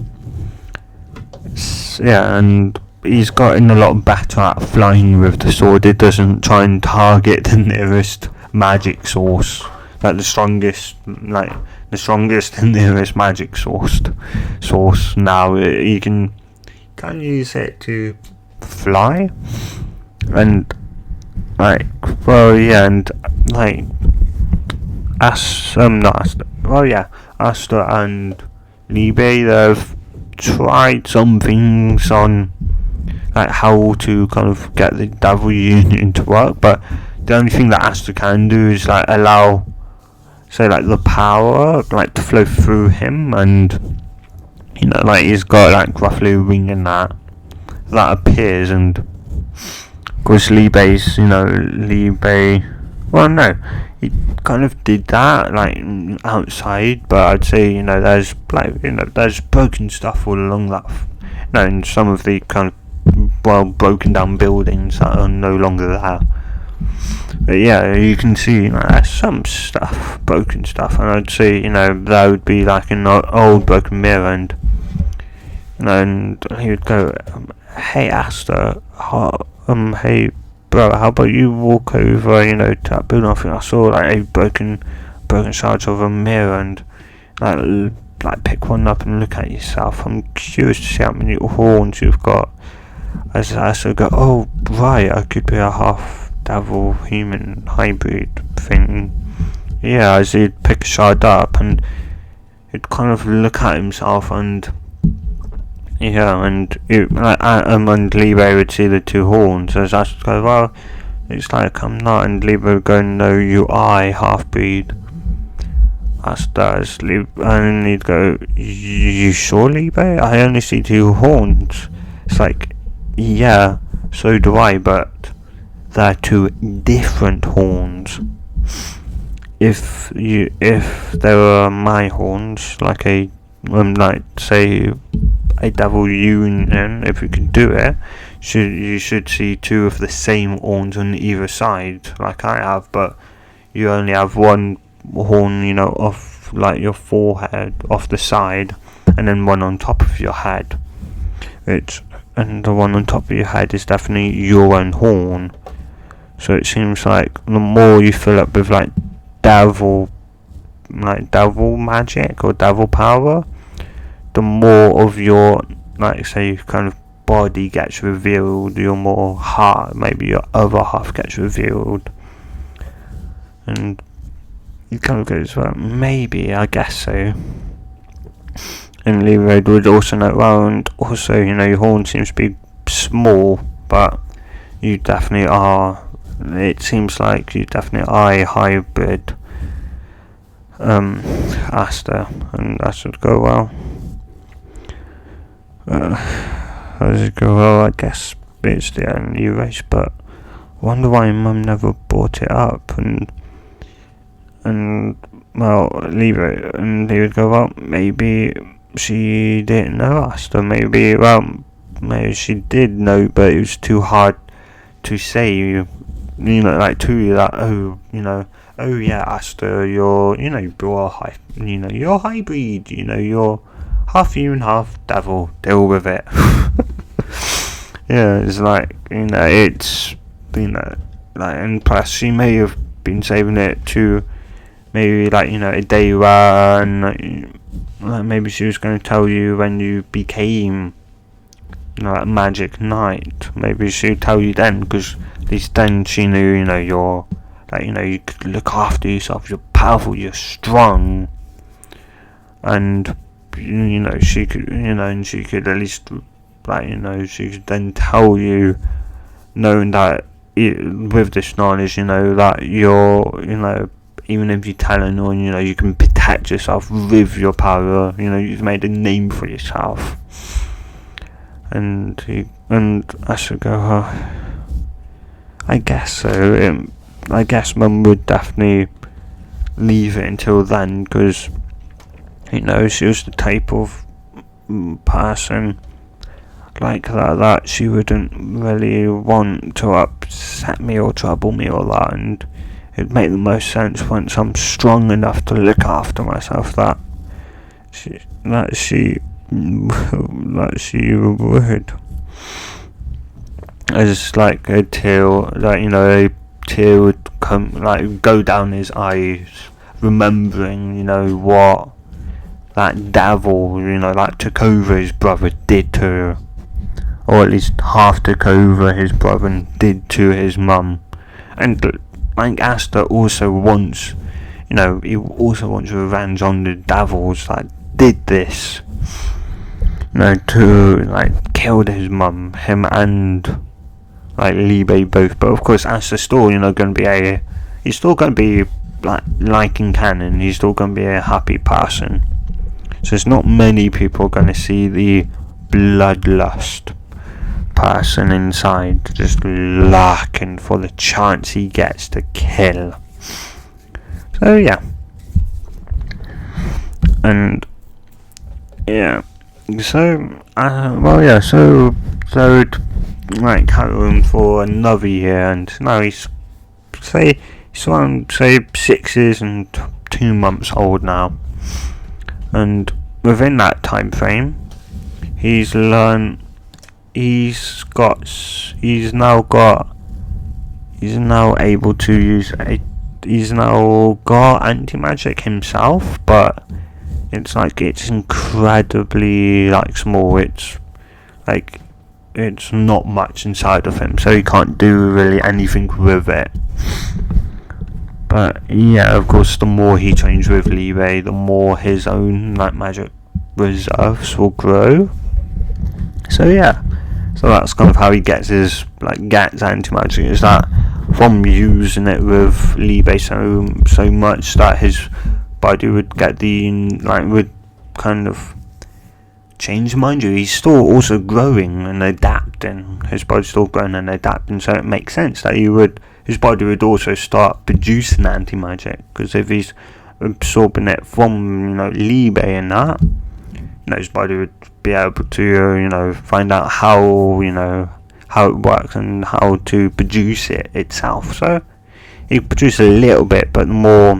and he's gotten a lot better at flying with the sword. It doesn't try and target the nearest magic source, the strongest and nearest magic source. Now he can can use it to fly, and like, well, yeah, and like, Asta and Liebe, they've tried some things on like how to kind of get the devil union to work, but the only thing that Asta can do is like allow, say, like the power like to flow through him, and like he's got like roughly a ring in that appears, and of course Liebe's, well, no, he kind of did that like outside, but I'd say there's like there's broken stuff all along that, in some of the kind of broken down buildings that are no longer there. But yeah, you can see there's some stuff, broken stuff, and I'd say that would be like an old broken mirror, and and he would go, "Hey Asta, hey bro, how about you walk over, to that building? I think I saw like a broken shards of a mirror, and like pick one up and look at yourself. I'm curious to see how many horns you've got." As Asta go, "Oh right, I could be a half devil human hybrid thing." Yeah, as he'd pick a shard up and he'd kind of look at himself, and and Liebe would see the two horns. As Asta go, "Well, it's like I'm not," and Liebe would go, "No, you are a half breed." Asta, and he'd go, "You sure, Liebe? I only see two horns." It's like, yeah, so do I, but they're two different horns. If they were my horns, like say a devil union, if you could do it, you should see two of the same horns on either side, like I have, but you only have one horn, off like your forehead, off the side, and then one on top of your head. And the one on top of your head is definitely your own horn. So it seems like the more you fill up with like devil magic or devil power, the more of your, like, say, kind of body gets revealed, your more heart, maybe your other half gets revealed. And you kind of goes, well, maybe, I guess so. And Leroy would also note, well, and also, your horn seems to be small, but you definitely are, it seems like you definitely are a hybrid Asta, and that would go, well, how does it go? Well, I guess it's the only race, but I wonder why Mum never brought it up, and well, Leroy would go, well, maybe she didn't know Asta, maybe she did know, but it was too hard to say, like to you that, oh yeah, Asta, you're you're hybrid, you're half human, half devil, deal with it. Yeah, it's like, it's, like, and plus she may have been saving it to maybe, like, a day where, like, maybe she was going to tell you when you became, like, Magic Knight. Maybe she'd tell you then, because at least then she knew, you're, like, you could look after yourself, you're powerful, you're strong, and, she could, and she could at least, like, she could then tell you, knowing that, with this knowledge, that you're, even if you tell her no, you can protect yourself with your power, you've made a name for yourself. And I should go, oh, I guess so. I guess Mum would definitely leave it until then, because, she was the type of person like that she wouldn't really want to upset me or trouble me or that, and it'd make the most sense once I'm strong enough to look after myself that she would. As like a tear, like, a tear would come, like, go down his eyes, remembering, what that devil, that took over his brother did to her. or at least half took over his brother did to his mum. And like Asta also wants, he also wants revenge on the devils that did this, to like killed his mum, him and like Liebe both. But of course Aster's still, he's still gonna be like in canon, he's still gonna be a happy person. So it's not many people gonna see the bloodlust person inside just lurking for the chance he gets to kill. So yeah. And yeah. So so like carry him for another year, and now he's around 6 years and 2 months old now. And within that time frame, he's now able to use he's now got anti-magic himself, but it's incredibly small. It's not much inside of him, so he can't do really anything with it. But yeah, of course, the more he trains with Liebe, the more his own magic reserves will grow. So yeah, so that's kind of how he gets his gets anti-magic, is that from using it with Liebe so much that his body would get would kind of change. Mind you, he's still also growing and adapting. His body's still growing and adapting, so it makes sense that his body would also start producing anti-magic, because if he's absorbing it from Liebe and that, his body would be able to find out how it works and how to produce it itself. So he produces a little bit, but the more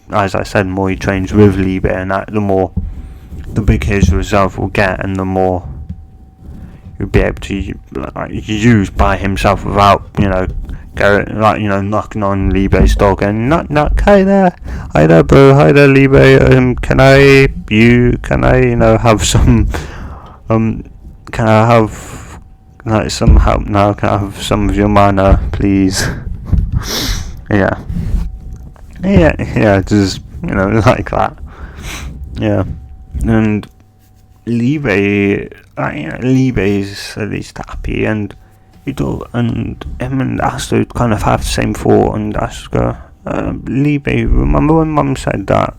as I said, the more he trains with Liebe and that, the bigger his reserve will get, and the more he'll be able to use by himself without knocking on Liebe's door and knock, hi there bro, hi there Liebe, can I have some can I have some help now, can I have some of your mana please? yeah just like that. Yeah. And Liebe is at least happy, and him and Asta kind of have the same thought. And Asta, Liebe, remember when Mum said that,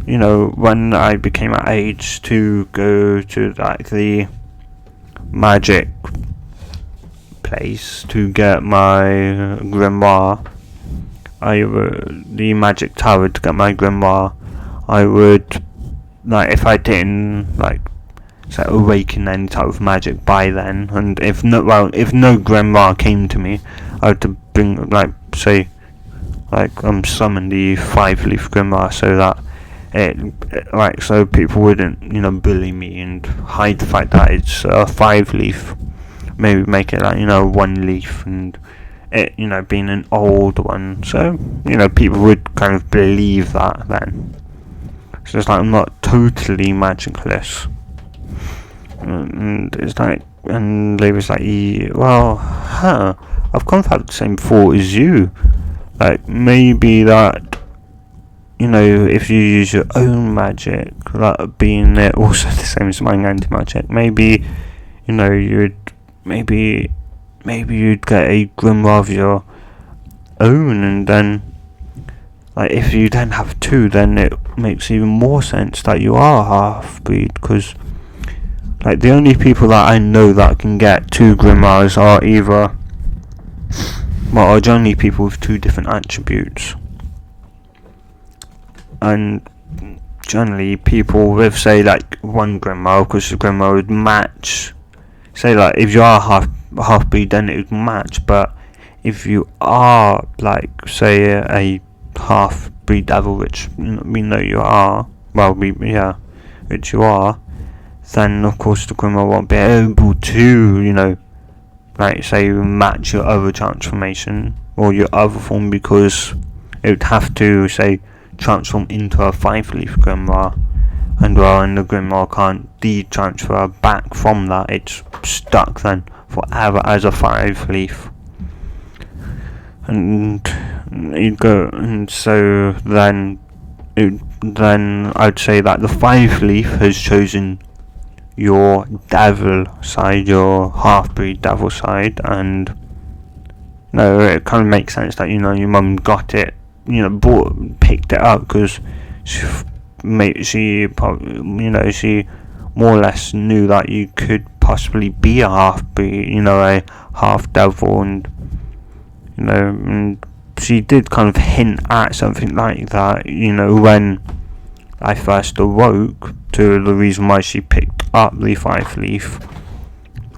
when I became at age to go to the magic place to get my grimoire, the magic tower to get my grimoire, I would, if I didn't awaken any type of magic by then, and if no grimoire came to me, I had to bring summon the 5-leaf grimoire, so that so people wouldn't bully me and hide the fact that it's a 5-leaf. Maybe make it 1 leaf, and it being an old one, so people would kind of believe that then. So it's I'm not totally magicless. And it's and Liebe's I've kind of had the same thought as you. Maybe that, if you use your own magic, being also the same as my anti-magic, maybe, maybe you'd get a grimoire of your own, and then if you then have 2, then it makes even more sense that you are half-breed, because the only people that I know that can get 2 grimoires are the only people with 2 different attributes. And generally people with 1 grimoire, because the grimoire would match, if you are half-breed, then it would match. But if you are a half-breed devil, which we know you are, which you are, then of course the grimoire won't be able to match your other transformation or your other form, because it would have to transform into a 5-leaf grimoire, and the grimoire can't de-transfer back from that. It's stuck then forever as a 5-leaf. And you'd go, and so then I'd say that the 5-leaf has chosen your devil side, your half-breed devil side, and it kind of makes sense that your mum got it, picked it up because she probably, she more or less knew that you could possibly be a half-breed, a half-devil, and she did kind of hint at something like that, when I first awoke, to the reason why she picked up the 5-leaf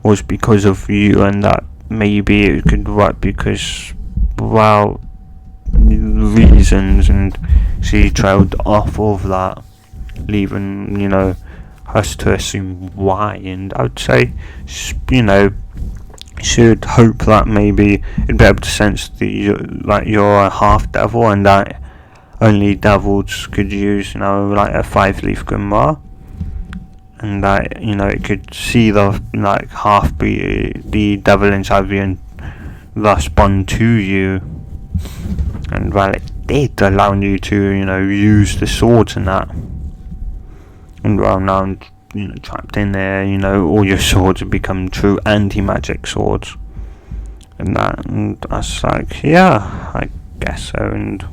was because of you, and that maybe it could work because, well, reasons, and she trailed off of that, leaving, us to assume why. And I would say, should hope that maybe it'd be able to sense that you're a half devil, and that only devils could use, like a 5-leaf grimoire, and that it could see the half-breed, the devil inside you, and thus bond to you. And well, it did, allowing you to use the swords and that. And well, now I'm trapped in there, all your swords have become true anti-magic swords, and that's like, yeah, I guess so. And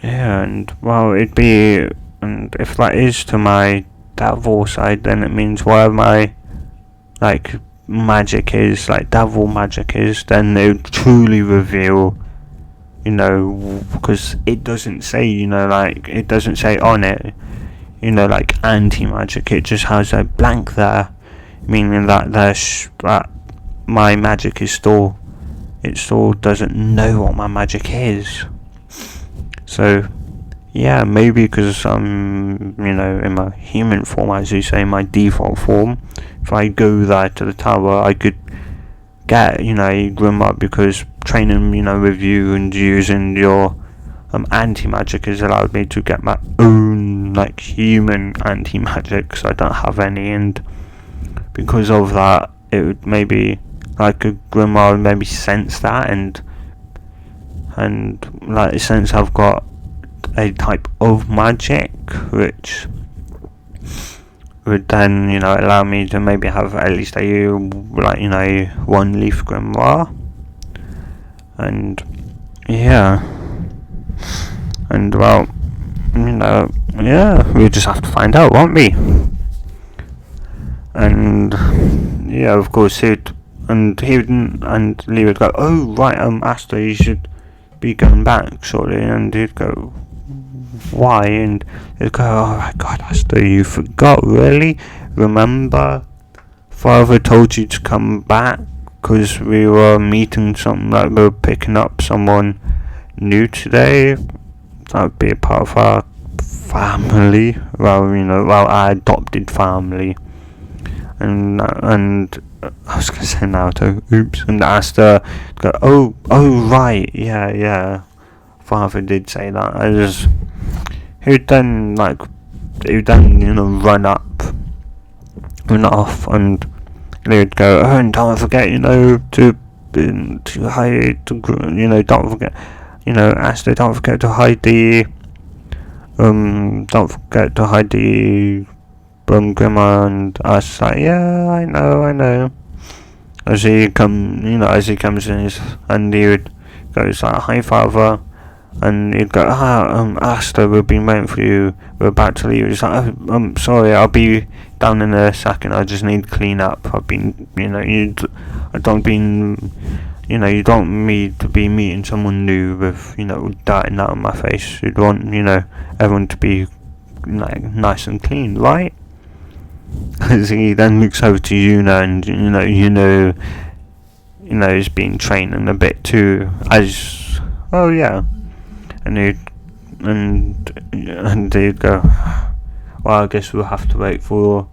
yeah, and well, it'd be, and if that is to my devil side, then it means whatever my magic is, devil magic is, then they would truly reveal, because it doesn't say, it doesn't say on it, anti-magic. It just has a blank there, meaning that that my magic is still, it still doesn't know what my magic is. So yeah, maybe because I'm in my human form, as you say, my default form, if I go there to the tower, I could get a grimoire, because training with you and using your anti-magic has allowed me to get my own human anti-magic, because I don't have any, and because of that it would maybe a grimoire would maybe sense that, and sense I've got a type of magic which would then allow me to maybe have at least a 1-leaf grimoire. And yeah, and well, yeah, we just have to find out, won't we? And yeah, of course he would Lee would go, oh right, Asta, you should be going back shortly, and he'd go, why? And he'd go, oh my god, Asta, you forgot, really? Remember, Father told you to come back because we were meeting something, we were picking up someone new today. That would be a part of our family, our adopted family. And I was gonna say Naruto, oops. And Asta go, oh right, yeah, Father did say that. He'd then run off, and he'd go, oh, and don't forget, to hide, don't forget, Asta, don't forget to hide the, grimoire. And I was like, yeah, I know. As he comes in, and he would go, it's like, hi Father, and he'd go, Asta, we've been waiting for you, we're about to leave. He's like, oh, sorry, I'll be down in a second, I just need to clean up. I've been, you don't need to be meeting someone new with, dirt and that on my face. You'd want, everyone to be, nice and clean, right? As he then looks over to Yuna, and he's been training a bit too, as, oh yeah, and he'd go, well, I guess we'll have to wait for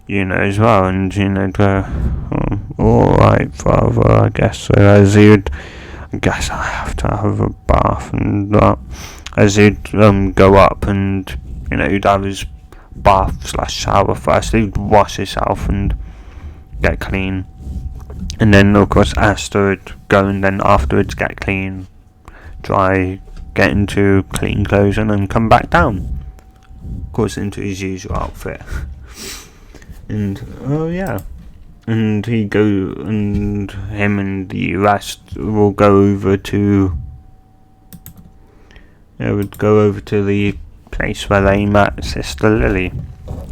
as well, and would go, oh, alright Father, I guess so. As he'd, I guess I have to have a bath, and that, as he'd go up, and you know, he'd have his bath / shower first. He'd wash himself and get clean, and then of course Asta would go and then afterwards get clean, dry, get into clean clothes, and then come back down, of course, into his usual outfit. And and he go, and him and the rest will go over to, would go over to the place where they met Sister Lily.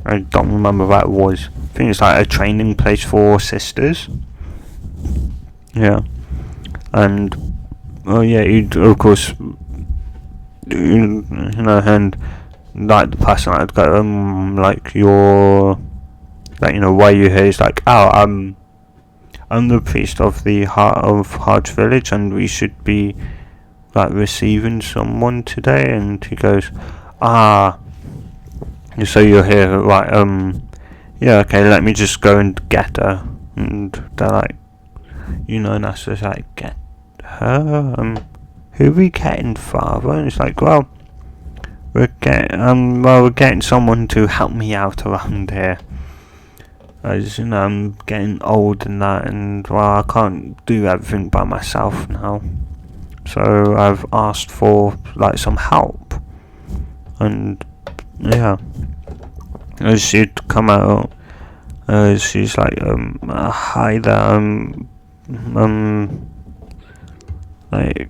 I don't remember what it was. I think it's like a training place for sisters. Yeah. And you'd of course, you know, and like the person that would go, like your, like, you know, why you here? Is like, oh, I'm the priest of the Heart of Hearts Village, and we should be like receiving someone today. And he goes, so you're here, right? Yeah, okay, let me just go and get her. And they're like, you know, and that's just like, get her? Who are we getting, Father? And it's like, well, we're getting someone to help me out around here. As you know, I'm getting old and that, and well, I can't do everything by myself now. So I've asked for like some help, and yeah, as she'd come out, she's like, hi there, like,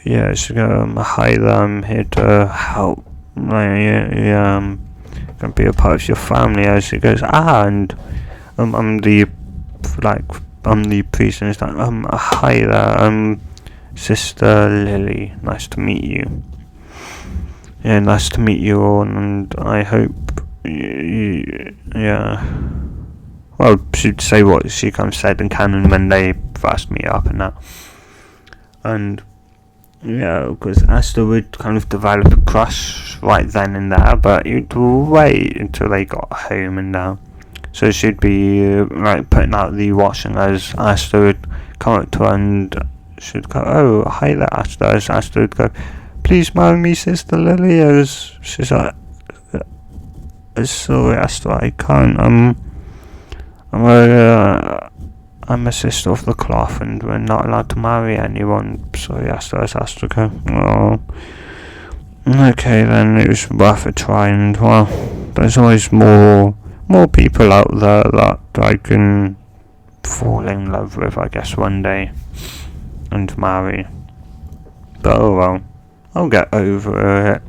yeah, she's go, hi there, I'm here to help, like, gonna be a part of your family. As she goes, and I'm the priest, and it's like, hi there, Sister Lily, nice to meet you. Yeah, nice to meet you all, and I hope well, she'd say what she kind of said in canon when they first meet up and that. And yeah, because Asta would kind of develop a crush right then and there, but you'd wait until they got home and that. So she'd be like putting out the washing as Asta would come up to her, and she'd go, oh, hi there, Asta. As Asta would go, please marry me, Sister Lily. As she's like, sorry, Asta, I can't. I'm a sister of the cloth, and we're not allowed to marry anyone. Sorry, Asta. As Asta go, oh, okay, then it was worth a try. And well, there's always more people out there that I can fall in love with, I guess, one day and marry. But oh well, I'll get over it.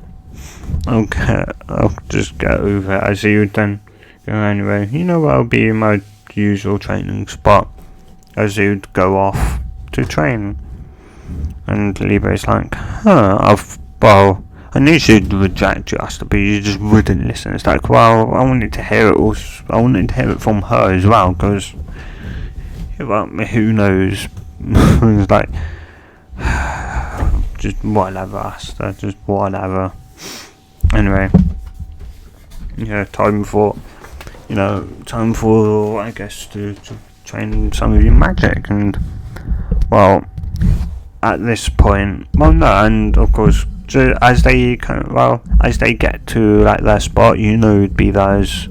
I'll just get over it. As you then go anyway. You know, I'll be in my usual training spot as you'd go off to train. And Libre's like, I knew she'd reject you, Asta, but you just wouldn't listen. It's like, well, I wanted to hear it also. I wanted to hear it from her as well, because, well, who knows? It's like, just whatever, Asta, just whatever. Anyway, yeah, time for, I guess, to train some of your magic. And, well, at this point, and of course, as they get to like their spot, it'd be those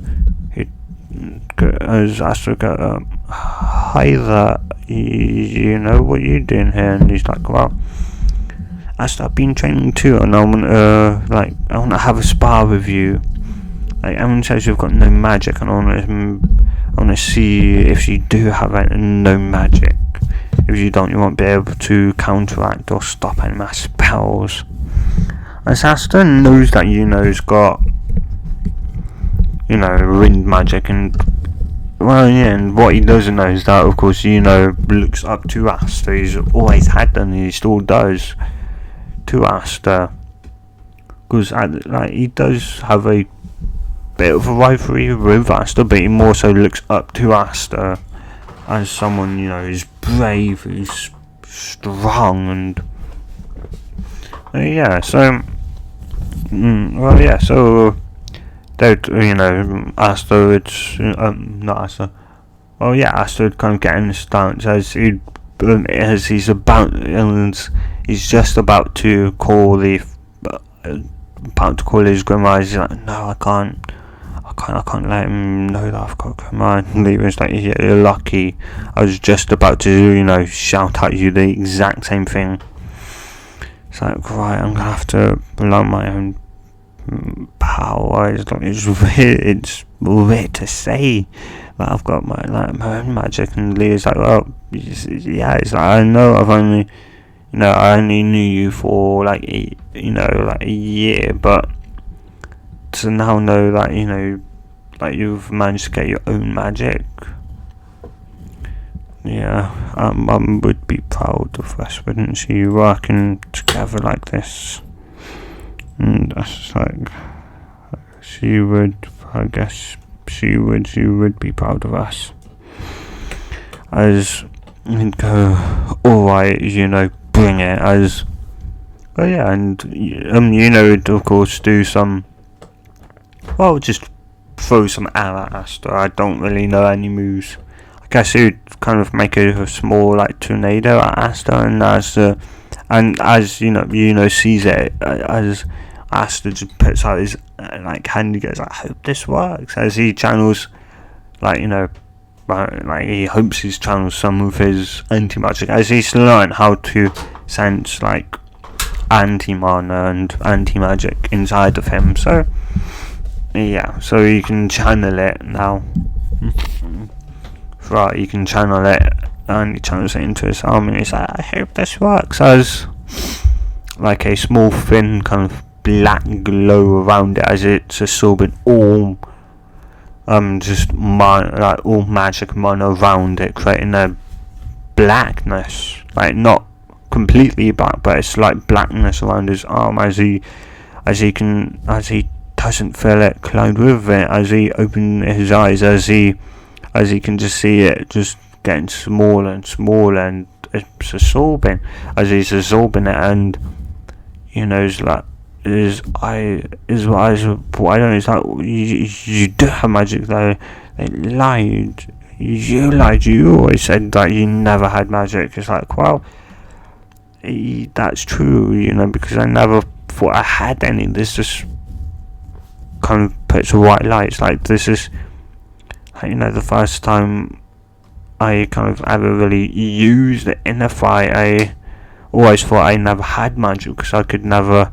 as Aster go, hi there, you know what you're doing here? And he's like, well, Aster, I've been training too, and I want to have a spar with you. Like, everyone says you've got no magic, and I want to see if you do have no magic. If you don't, you won't be able to counteract or stop any of my spells. As Aster knows that Yuno's got, wind magic, and and what he doesn't know is that, of course, looks up to Aster. He's always had done, and he still does, to Aster, because he does have a bit of a rivalry with Aster, but he more so looks up to Aster as someone, who's brave, who's strong, and so they'd, Aster would, not Aster, Aster would kind of get in the stance as he's just about to call the about to call his grandma. He's like, no, I can't let him know that I've got grandma. And he was like, yeah, you're lucky. I was just about to, shout at you the exact same thing. It's like, right, I'm gonna have to learn my own power. It's weird to say that I've got my own magic. And Leah's like, well, yeah, it's like, I know I've only, I only knew you for like a year, but to now know that, you've managed to get your own magic. Yeah, Mum would be proud of us, wouldn't she, working together like this? And that's like, she would be proud of us. As you'd go, alright, bring it, as, oh yeah, and, of course, do some, well, just throw some air at Asta. I don't really know any moves. I guess he would kind of make a small tornado at Asta, and as sees it, as Asta just puts out his hand, he goes, I hope this works, as he channels he hopes he's channels some of his anti-magic, as he's learned how to sense anti-mana and anti-magic inside of him. So yeah, so you can channel it now. Right, you can channel it, and he channels it into his arm, and he's like, I hope this works, as a small thin kind of black glow around it, as it's absorbing all all magic mana around it, creating a blackness, not completely black, but it's blackness around his arm, as he doesn't feel it cloud with it, as he opens his eyes, as he can just see it just getting smaller and smaller, and it's absorbing, as he's absorbing it, and his eyes widened. It's like, you do have magic though. They lied. You lied. You always said that you never had magic. It's like, well, that's true, because I never thought I had any. This just kind of puts a white light. It's like, this is the first time I kind of ever really used it in a fight. I always thought I never had magic because I could never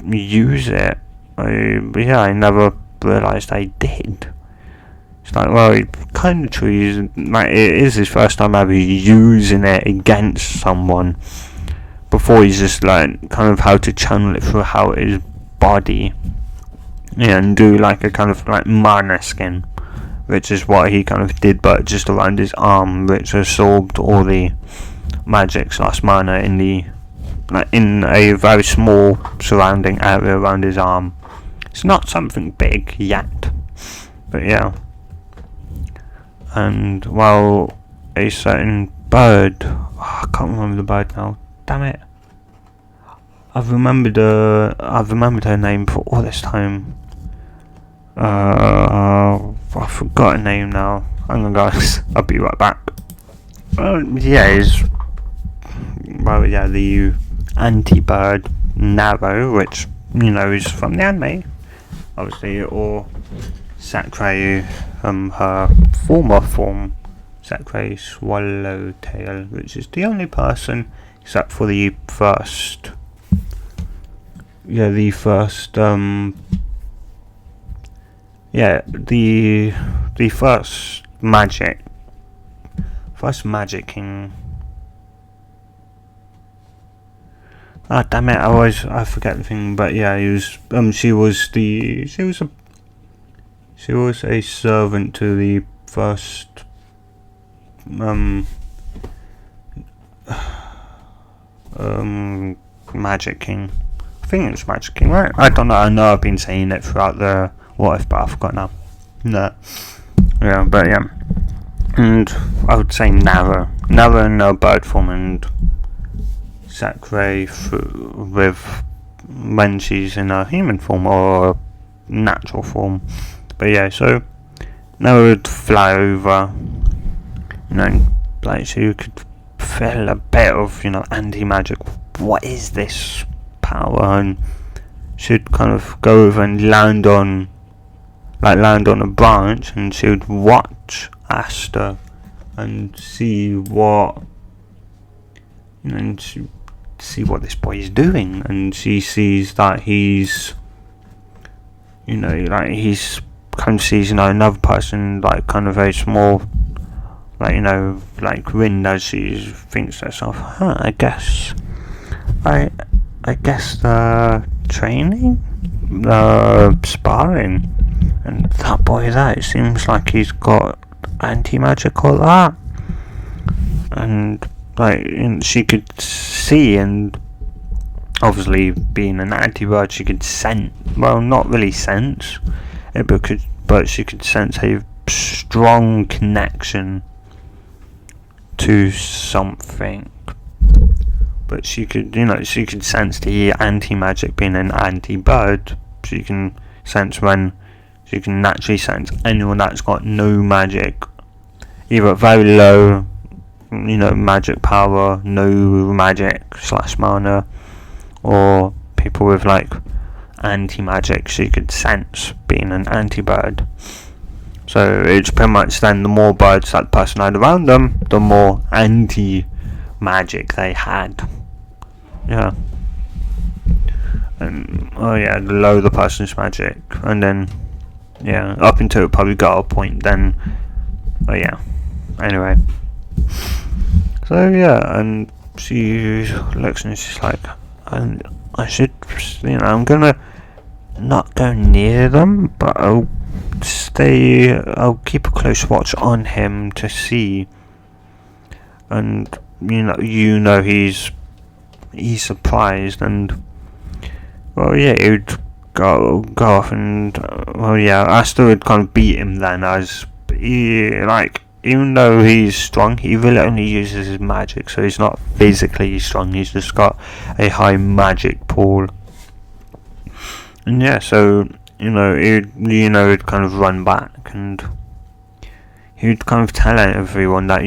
use it. I never realised I did. It's like, well, it's kind of true. It is his first time ever using it against someone. Before, he's just kind of how to channel it throughout his body. Yeah, and do a kind of mana skin, which is what he kind of did, but just around his arm, which absorbed all the magic / mana in a very small surrounding area around his arm. It's not something big yet, but yeah. And while a certain bird, I can't remember the bird now. Damn it! I've remembered her name for all this time. I forgot her name now. Hang on, guys. I'll be right back. The anti-bird Naro, which is from the anime, obviously, or Sakurai, her former form, Sakurai Swallowtail, which is the only person except for the first magic king. Ah, damn it! I forget the thing, but yeah, she was a servant to the first Magic King. I think it was Magic King, right? I don't know. I know I've been saying it throughout the what if, but I forgot now. No. Yeah, but yeah. And I would say Nara in her bird form, and Sakurai with when she's in her human form or natural form. But yeah, so Nara would fly over, so you could feel a bit of, anti-magic. What is this power? And she'd kind of go over and land on a branch, and she would watch Asta and see what, and see what this boy is doing, and she sees that he's, he's kind of sees, another person, like, kind of very small, like wind, as she thinks to herself, I guess the training, the sparring, and that boy there, it seems like he's got anti-magic or that, and she could see, and obviously being an anti-bird, she could sense, well, not really sense it, but she could sense a strong connection to something. But she could, she could sense the anti-magic. Being an anti-bird, she can naturally sense anyone that's got no magic, either very low, magic power, no magic / mana, or people with like anti-magic. She could sense, being an anti-bird. So it's pretty much then, the more birds that person had around them, the more anti-magic they had. Yeah. And the lower the person's magic, and then up until it probably got a point, then anyway. So and she looks and she's like, I should, I'm gonna not go near them, but I'll keep a close watch on him to see. And he's surprised, and he would go off, and Asta would kind of beat him then, as he, even though he's strong, he really only uses his magic, so he's not physically strong, he's just got a high magic pool. And so he'd kind of run back, and he'd kind of tell everyone that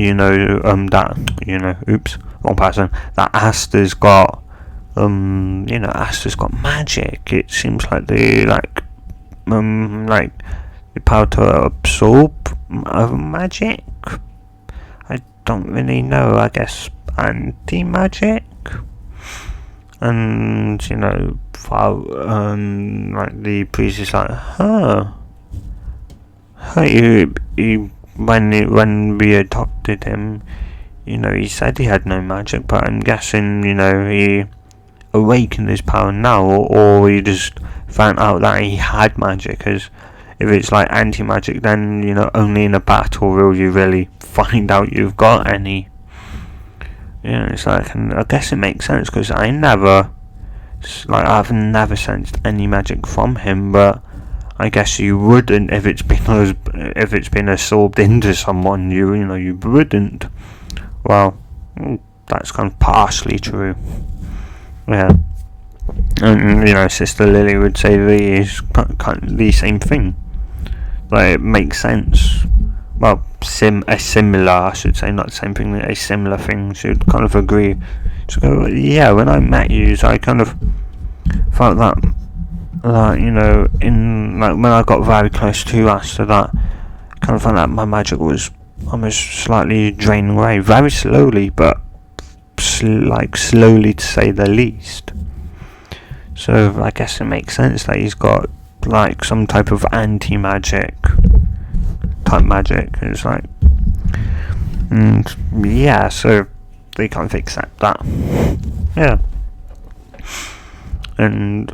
wrong person, that Aster's got magic. It seems like the power to absorb magic. I don't really know, I guess anti-magic. And the priest is like, when we adopted him, he said he had no magic, but I'm guessing, he awakened his power now, or he just found out that he had magic. Because if it's like anti-magic, then, only in a battle will you really find out you've got any. It's like, and I guess it makes sense, because I've never sensed any magic from him, but I guess you wouldn't if it's been absorbed into someone. You wouldn't. Well, that's kind of partially true. Yeah. And Sister Lily would say the same thing. Like, it makes sense. Well, a similar, I should say, not the same thing, a similar thing. She would kind of agree. She'd go, when I met you, so I kind of felt that in, like, when I got very close to Asta, that I kind of felt that my magic was almost slightly draining away, very slowly, but slowly to say the least. So I guess it makes sense that he's got like some type of anti-magic type magic. It's like, and so they kind of accept that. Yeah. And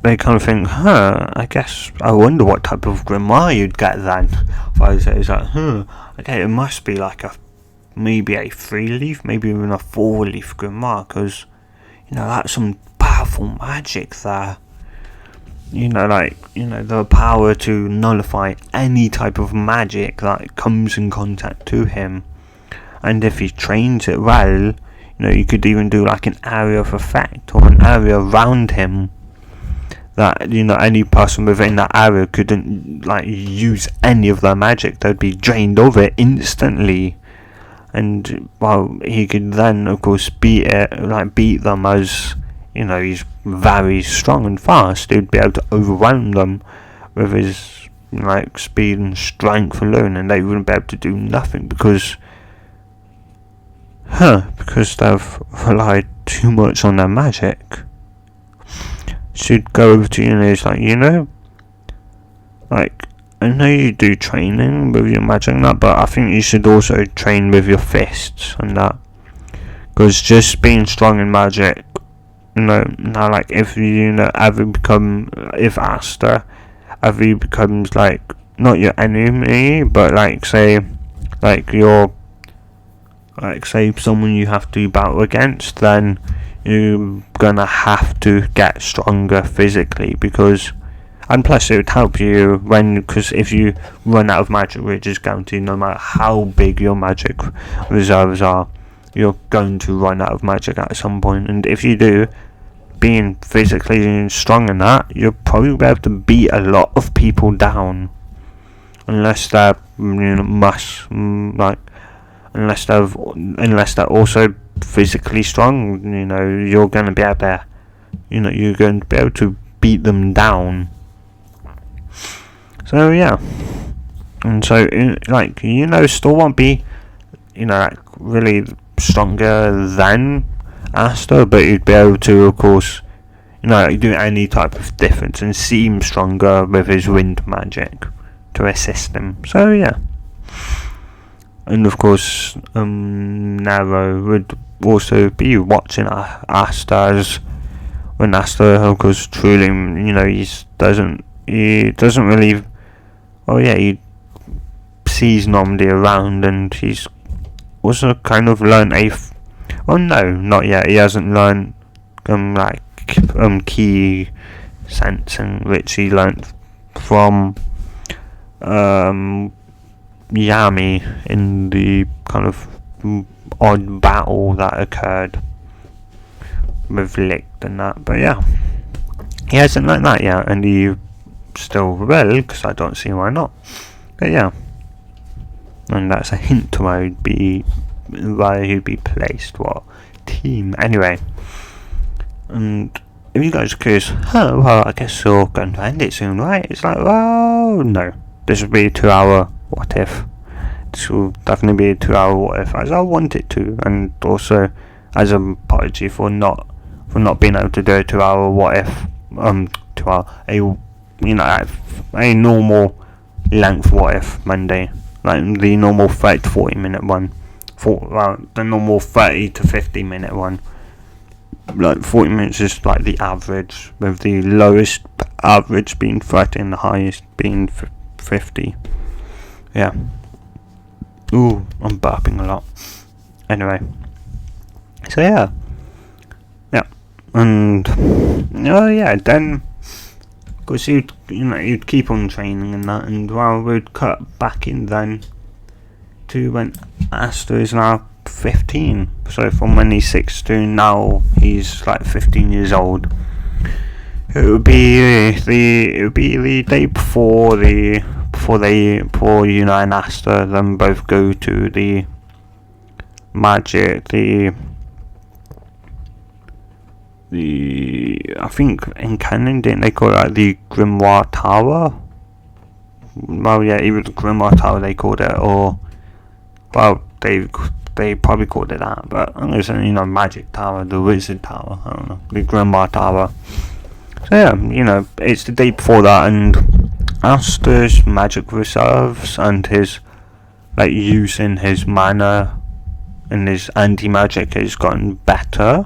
they kind of think, I guess, I wonder what type of grimoire you'd get then. It's like, okay, it must be like maybe a 3-leaf, maybe even a 4-leaf grimoire, because, that's some powerful magic there. The power to nullify any type of magic that comes in contact to him. And if he trains it well, you could even do like an area of effect, or an area around him, that any person within that area couldn't use any of their magic. They'd be drained of it instantly. And he could then of course beat them as you know, he's very strong and fast. He'd be able to overwhelm them with his like speed and strength alone, and they wouldn't be able to do nothing because they've relied too much on their magic. Should go over to it's like, like, I know you do training with your magic and that, but I think you should also train with your fists and that, because just being strong in magic, now like if if Asta ever becomes like not your enemy, but like say someone you have to battle against, then you're gonna have to get stronger physically, and plus it would help you because if you run out of magic, which is guaranteed no matter how big your magic reserves are, you're going to run out of magic at some point, and if you do, being physically strong in that, you'll probably be able to beat a lot of people down, unless they're unless they're also physically strong. You're going to be able to beat them down. So yeah, and so still won't be really stronger than Asta, but you'd be able to, of course, do any type of difference and seem stronger with his wind magic to assist him. So yeah, and of course, Nero would also be watching Asta when Asta, of course, truly, he doesn't really. Oh yeah, he sees Nomdi around, and he's also kind of learned no, not yet. He hasn't learned key sensing, which he learnt from Yami in the kind of odd battle that occurred with Licht and that. But yeah, he hasn't learnt that yet, and he still will, because I don't see why not. But yeah, and that's a hint to where he'd be placed, what team anyway. And if you guys are curious, well, I guess we're going to end it soon, right? It's like, well, no, this will be a 2-hour what if. This will definitely be a 2-hour what if, as I want it to, and also as an apology for not being able to do a 2-hour what if, a normal length what if Monday, like the normal 30 to 40 minute one, the normal 30 to 50 minute one. Like 40 minutes is like the average, with the lowest average being 30 and the highest being 50. Yeah. Ooh, I'm burping a lot. Anyway. So yeah. And then of course you'd keep on training and that, and we'd cut back in then to when Asta is now 15. So from when he's 6 to now he's like 15 years old. It would be the day before and Asta then both go to the magic, I think in canon, didn't they call it like the Grimoire Tower? Well, yeah, either the Grimoire Tower they called it, or they probably called it that, but I'm gonna say Magic Tower, the Wizard Tower, I don't know, the Grimoire Tower. So yeah, it's the day before that, and Aster's magic reserves and his using his mana and his anti-magic has gotten better.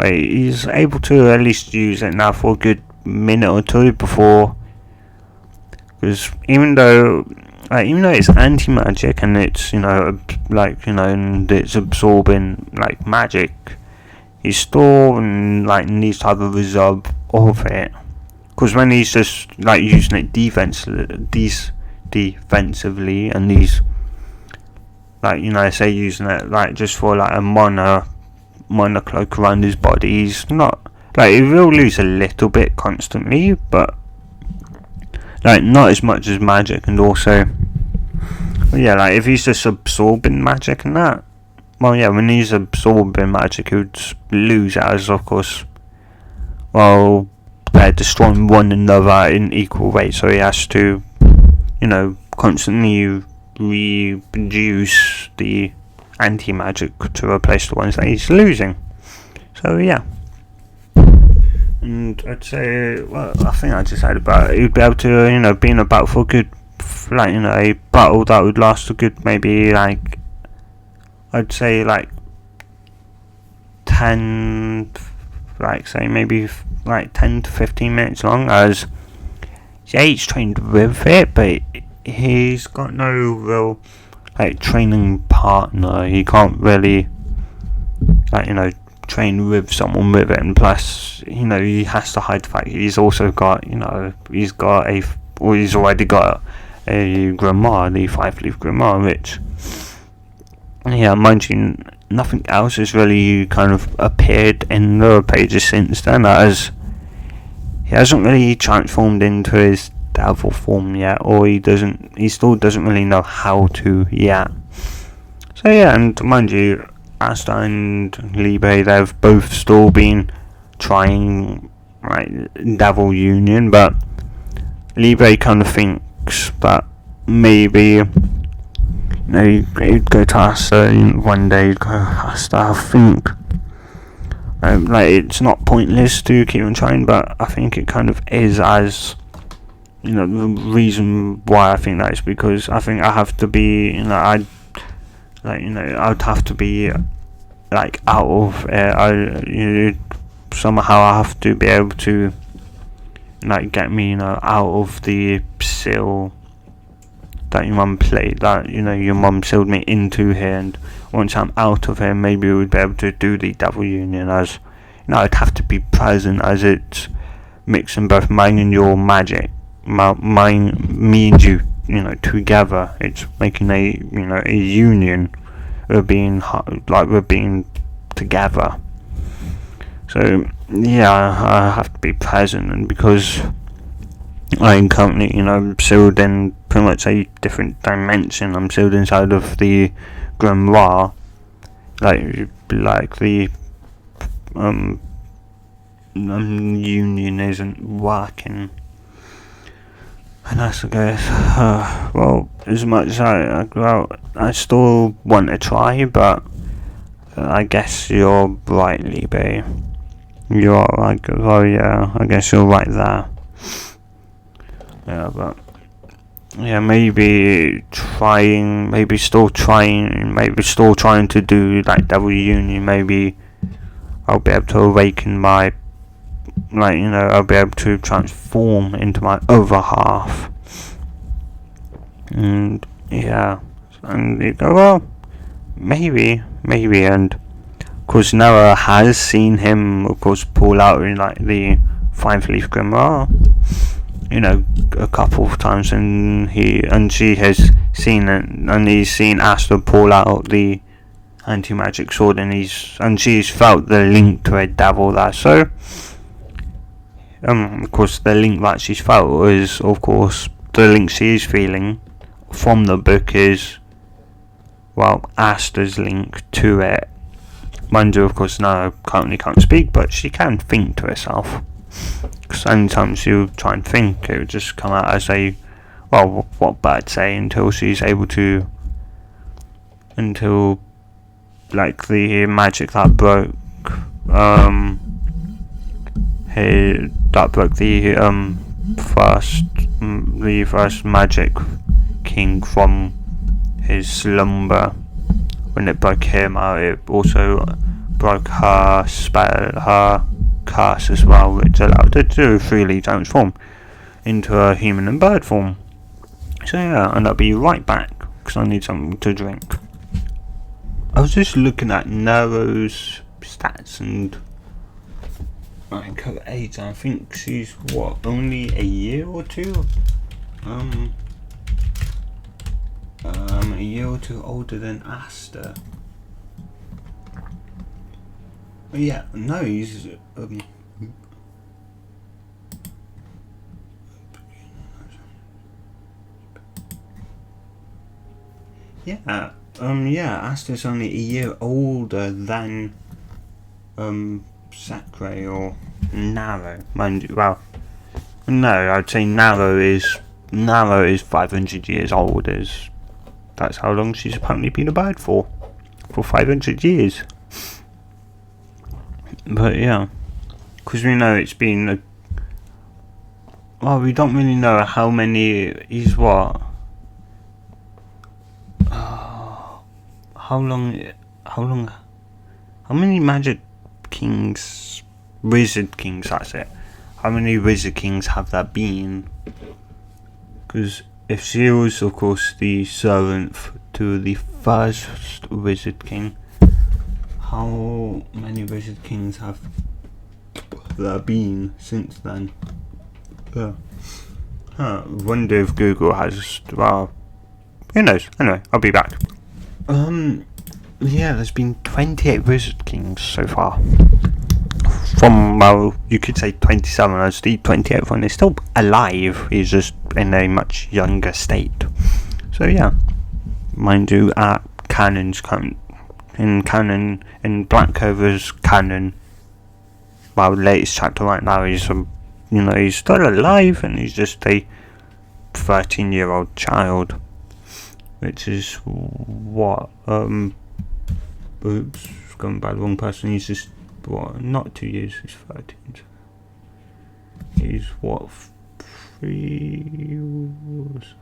He's able to at least use it now for a good minute or two before, because even though it's anti-magic and it's and it's absorbing magic, he's still needs to have a reserve of it, because when he's just using it defensively, and he's say using it just for a mana cloak around his body, he's not he will lose a little bit constantly, but not as much as magic. And also if he's just absorbing magic and that, when he's absorbing magic, he would lose it, as of course well, they're destroying one another in equal weight, so he has to, constantly reduce the anti-magic to replace the ones that he's losing. So yeah. And I'd say, well, I think I decided about it. He'd be able to, be in a battle for a good, a battle that would last a good, maybe, I'd say, 10, maybe 10 to 15 minutes long, as yeah, he's trained with it, but he's got no real training partner. He can't really train with someone with it, and plus he has to hide the fact he's also got he's already got a grimoire, the 5-leaf grimoire, which mind you, nothing else has really kind of appeared in the pages since then, as he hasn't really transformed into his devil form yet, or he still doesn't really know how to yet. So yeah, and mind you, Asta and Libre, they've both still been trying devil union, but Libre kind of thinks that maybe he'd go to Asta one day. He'd go, Asta, I think it's not pointless to keep on trying, but I think it kind of is, as the reason why I think that is because I think I have to be I'd have to be out of it. Somehow I have to be able to get me out of the seal that your mum played, that your mum sealed me into here, and once I'm out of here, maybe we would be able to do the devil union, as I'd have to be present, as it's mixing both mine and your magic, me and you together. It's making a union. We're being together. So yeah, I have to be present, and because I'm currently sealed in pretty much a different dimension. I'm sealed inside of the grimoire, like the union isn't working. And that's well, as much as I still want to try, but I guess you're right, Libe. I guess you're right there. Yeah, but maybe still trying to do devil union. Maybe I'll be able to awaken my I'll be able to transform into my other half. And well, maybe, and of course Noah has seen him, of course, pull out in the 5-leaf grimoire, a couple of times, and she has seen it, and he's seen Asta pull out the anti-magic sword, and she's felt the link to a devil there. So of course the link that she's felt is, of course, the link she is feeling from the book is, well, Asta's link to it. Mind you, of course, now currently can't speak, but she can think to herself. Because anytime she'll try and think, it would just come out as what bird say, until she's able to, the magic that broke, the first magic king from his slumber. When it broke him out, it also broke her spell, her curse as well, which allowed her to freely transform into a human and bird form. So yeah, and I'll be right back because I need something to drink. I was just looking at Nero's stats, and her age, I think she's only a year or two? A year or two older than Asta. Yeah, no, he's Asta's only a year older than Sacre, or narrow, mind you. Well, no, I'd say narrow is 500 years old. That's how long she's apparently been a bird for 500 years. But yeah, because we know it's been we don't really know how many. He's what? How many magic kings, wizard kings, that's it. How many wizard kings have there been? Because if she was, of course, the servant to the first wizard king, how many wizard kings have there been since then? Wonder if Google has, well, who knows? Anyway, I'll be back. Yeah, there's been 28 wizard kings so far. From, well, you could say 27 as the 28th one is still alive. He's just in a much younger state. So yeah, mind you, at canon's in Black Clover's canon, well, latest chapter right now, he's he's still alive and he's just a 13-year-old child, which is what oops, going by the wrong person. He's just not 2 years, he's 13. He's what, 3 years?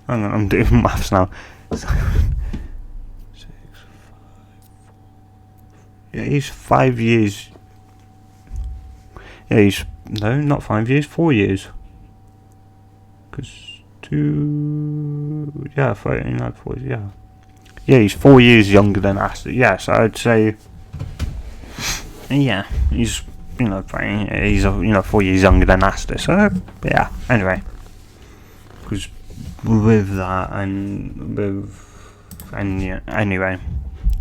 Hang on, I'm doing maths now. 7, 6, 5, 4. Yeah, he's 5 years. Yeah, he's not 5 years, 4 years. Because 2, 13, like 4 years, yeah. Yeah, he's 4 years younger than Asta. Yeah, so I'd say, yeah, he's, he's 4 years younger than Asta. So, yeah, anyway. Because with that anyway.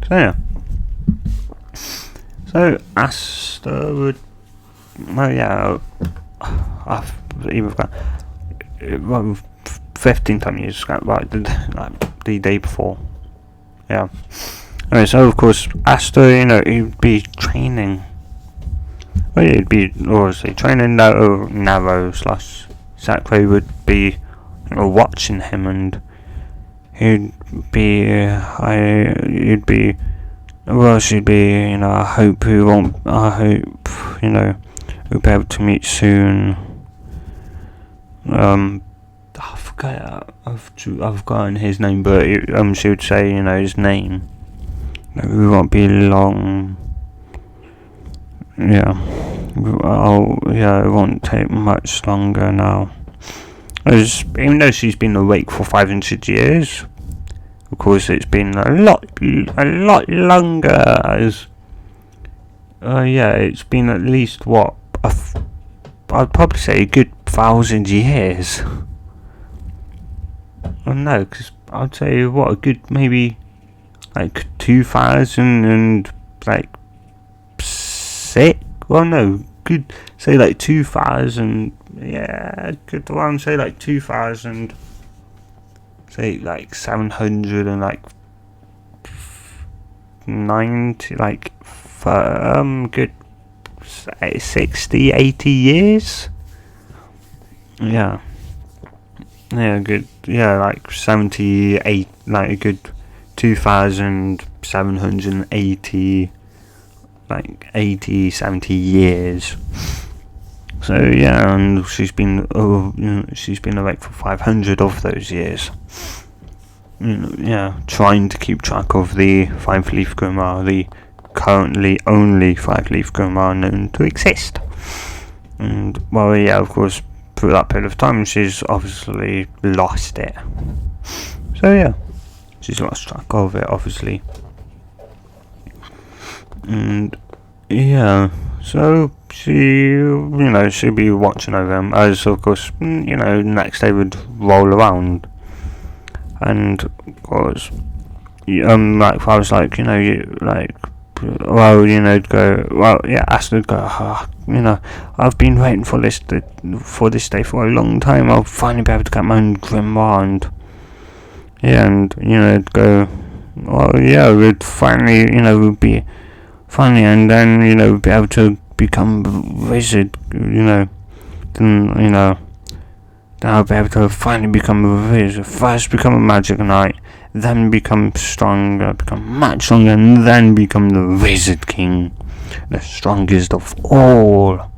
So, yeah. So, Asta would, well, yeah, I've even got, 15 time years, like the day before. Yeah. Anyway, so of course, Aster, he'd be training. Well, he'd be obviously training Narrow / Sacre would be, watching him, and he'd be, she'd be, I hope we'll be able to meet soon. I forget, I've forgotten his name, but she would say, his name. We won't be long. Yeah. It won't take much longer now. Even though she's been awake for 500 years, of course it's been a lot longer, as it's been at least I'd probably say a good 1,000 years. Oh no, because I'd say a good maybe like 2006. Well, no, good say like 2000. Yeah, good one. Say like 2000. Say like 700 and like 90, like good 60, 80 years. Yeah, good. Yeah, like 78, like a good 2,780, like 80, 70 years. So yeah, and she's been awake for 500 of those years. Trying to keep track of the 5-leaf Grimoire, the currently only 5-leaf Grimoire known to exist. And well, yeah, of course, through that period of time, she's obviously lost it. So yeah, she's lost track of it, obviously. And yeah, so she'd be watching over him, as of course, next day would roll around. And of course, like if I was like, Asta would go, I've been waiting for this day for a long time. I'll finally be able to get my own grimoire, and it'd go, we'd finally, and then, we'd be able to become wizard, then I'll be able to finally become a wizard. First become a magic knight, then become stronger, become much stronger, and then become the Wizard King, the strongest of all.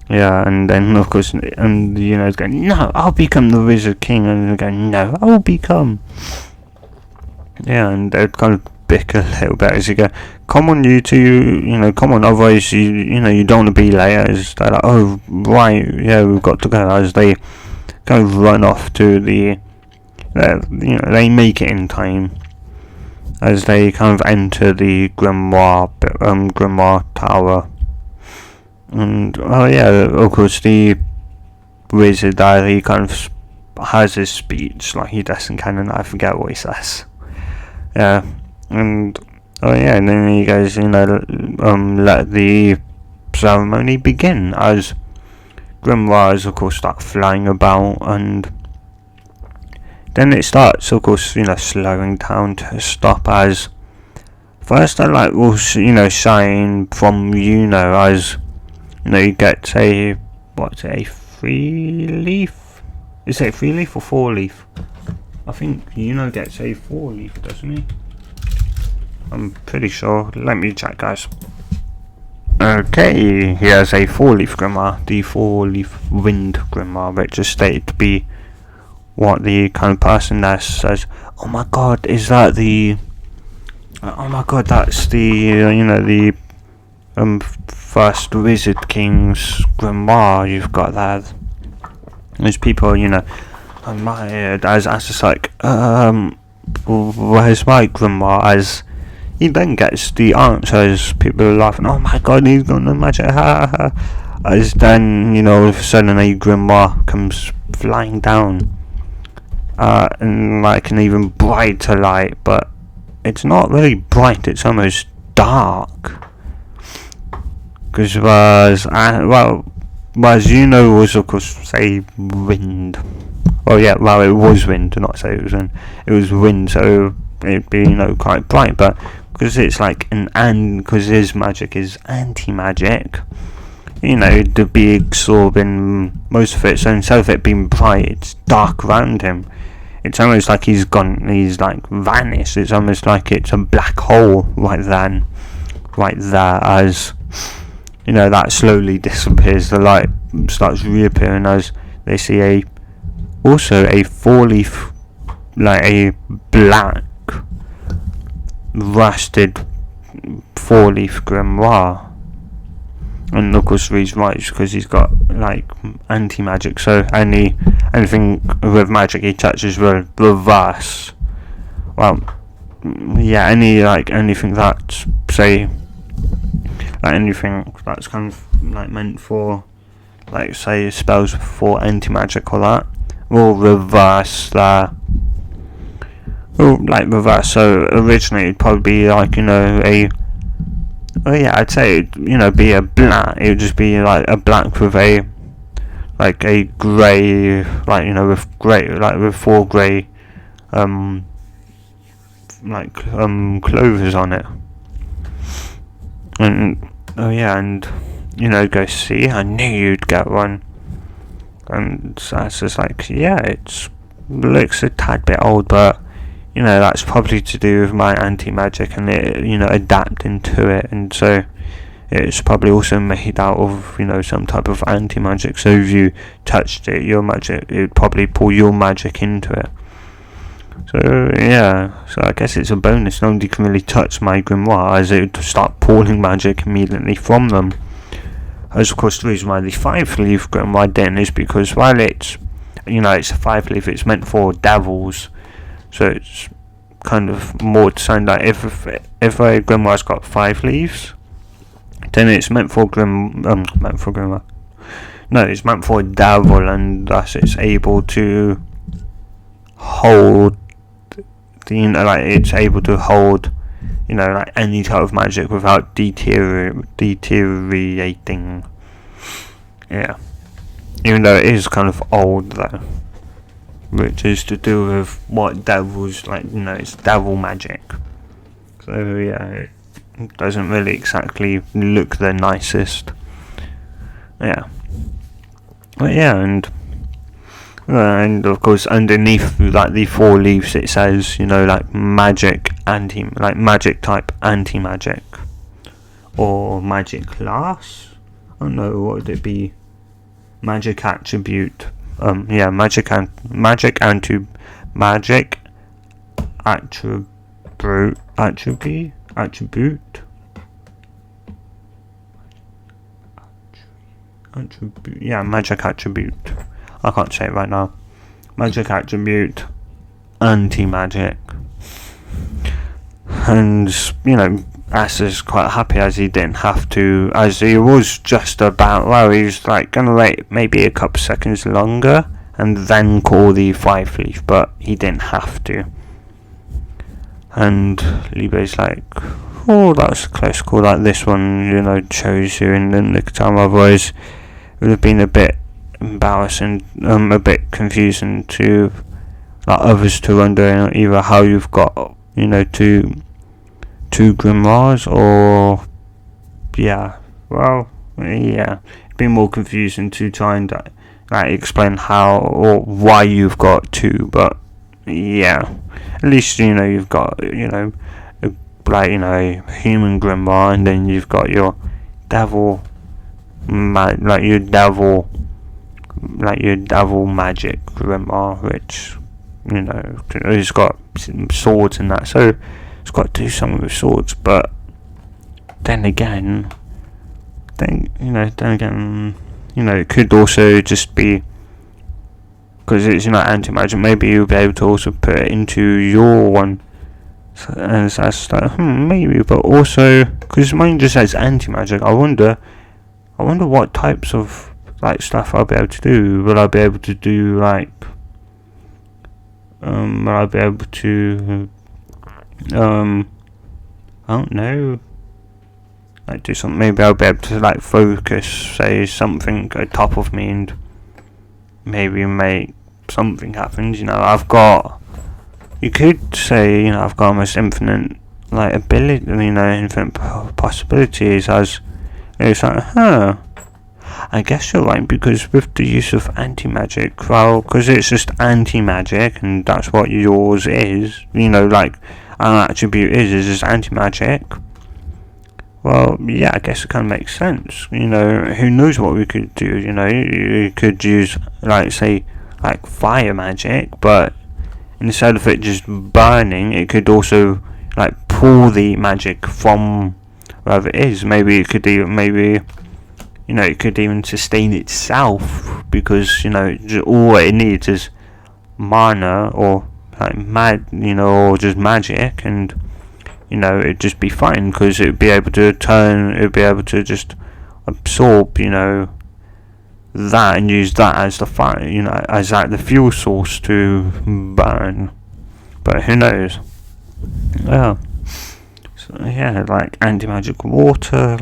Yeah, and then of course, and it's going, no, I'll become the Wizard King, and they're going, no, I'll become. Yeah, and they'd kind of bicker a little bit as you go, come on, you two, come on, otherwise you don't want to be late. As they're like, oh right, yeah, we've got to go. As they kind of run off to the, they make it in time. As they kind of enter the Grimoire Tower. And, of course, the wizard there, he kind of has his speech, like he does in canon, I forget what he says. Yeah, and, and then he goes, let the ceremony begin, as grimoires, of course, start flying about, and then it starts, of course, slowing down to stop, as first I will, shine from, as you get a 3-leaf? Is it a 3-leaf or 4-leaf? I think gets a 4-leaf, doesn't he? I'm pretty sure. Let me check, guys. Okay, he has a 4-leaf grimoire, the 4-leaf wind grimoire, which is stated to be what the kind of person there says, oh my god, is that the... oh my god, that's the, the first Wizard King's grimoire you've got there. There's people, on my head, as Aster's like, where's my grimoire? As he then gets the answers, people are laughing, oh my god, he's got no magic, ha ha. As then, all of a sudden a grimoire comes flying down, and like an even brighter light, but it's not really bright, it's almost dark. Because was of course say wind. Oh yeah, well it was wind, not say it was wind. It was wind, so it'd be quite bright. But because it's like because his magic is anti-magic, to be absorbing most of it. So instead of it being bright, it's dark around him. It's almost like he's like vanished. It's almost like it's a black hole right there, as that slowly disappears. The light starts reappearing as they see also a 4-leaf, like a black rusted 4-leaf grimoire. And of course he's right, because he's got like anti-magic, so anything with magic he touches will reverse. Well, yeah, anything that's anything that's kind of like meant for, like say spells for anti-magic or that, will reverse that. Reverse. So originally it'd probably be like I'd say be a black. It would just be like a black with a grey, with grey, with 4 grey clovers on it. And go, see, I knew you'd get one. And so it's just like, yeah, it looks a tad bit old, but that's probably to do with my anti-magic and it adapting to it, and so it's probably also made out of some type of anti-magic, so if you touched it, your magic, it would probably pull your magic into it. So yeah, so I guess it's a bonus. Nobody can really touch my grimoire, as it would start pulling magic immediately from them. As of course the reason why the 5-leaf grimoire didn't is because while it's it's a 5-leaf, it's meant for devils, so it's kind of more designed that if a grimoire's got 5 leaves, then it's meant for grimoire. No, it's meant for a devil, and thus it's able to hold it's able to hold any type of magic without deteriorating. Yeah, even though it is kind of old though, which is to do with what devils it's devil magic. So yeah, doesn't really exactly look the nicest. Yeah. But yeah, and of course underneath like the 4 leaves it says, like magic type anti-magic, or magic class. I don't know, what would it be? Magic attribute. Magic attribute. Yeah, magic attribute. I can't say it right now. Magic attribute, anti-magic. And, Aster's quite happy as he didn't have to, as he was just about, he's like gonna wait maybe a couple seconds longer and then call the 5 leaf, but he didn't have to. And Libe's like, oh, that was a close call, like this one, chose you in the nick of time, otherwise it would have been a bit embarrassing, a bit confusing to others to wonder either how you've got, two grimoires, or it'd be more confusing to try and explain how or why you've got 2, but at least you've got a human grimoire, and then you've got your devil your devil magic grimoire, which it's got swords and that, so it's got to do something with swords. But then again, it could also just be because it's anti-magic. Maybe you'll be able to also put it into your one, and that's like maybe. But also because mine just says anti-magic, I wonder what types of stuff I'll be able to do. Will I be able to do will I be able to I don't know, do something. Maybe I'll be able to focus, say something at top of me, and maybe make something happen. I've got, you could say, I've got almost infinite ability, infinite possibilities, as it's like, I guess you're right, because with the use of anti-magic, because it's just anti-magic, and that's what yours is, an attribute is just anti-magic. Well, yeah, I guess it kind of makes sense. Who knows what we could do, you could use, fire magic, but instead of it just burning, it could also, pull the magic from wherever it is. Maybe it could even, it could even sustain itself, because, all it needs is mana, or or just magic, and it'd just be fine, because it'd be able to just absorb that and use that as the fire, as the fuel source to burn. But who knows? So anti-magic water,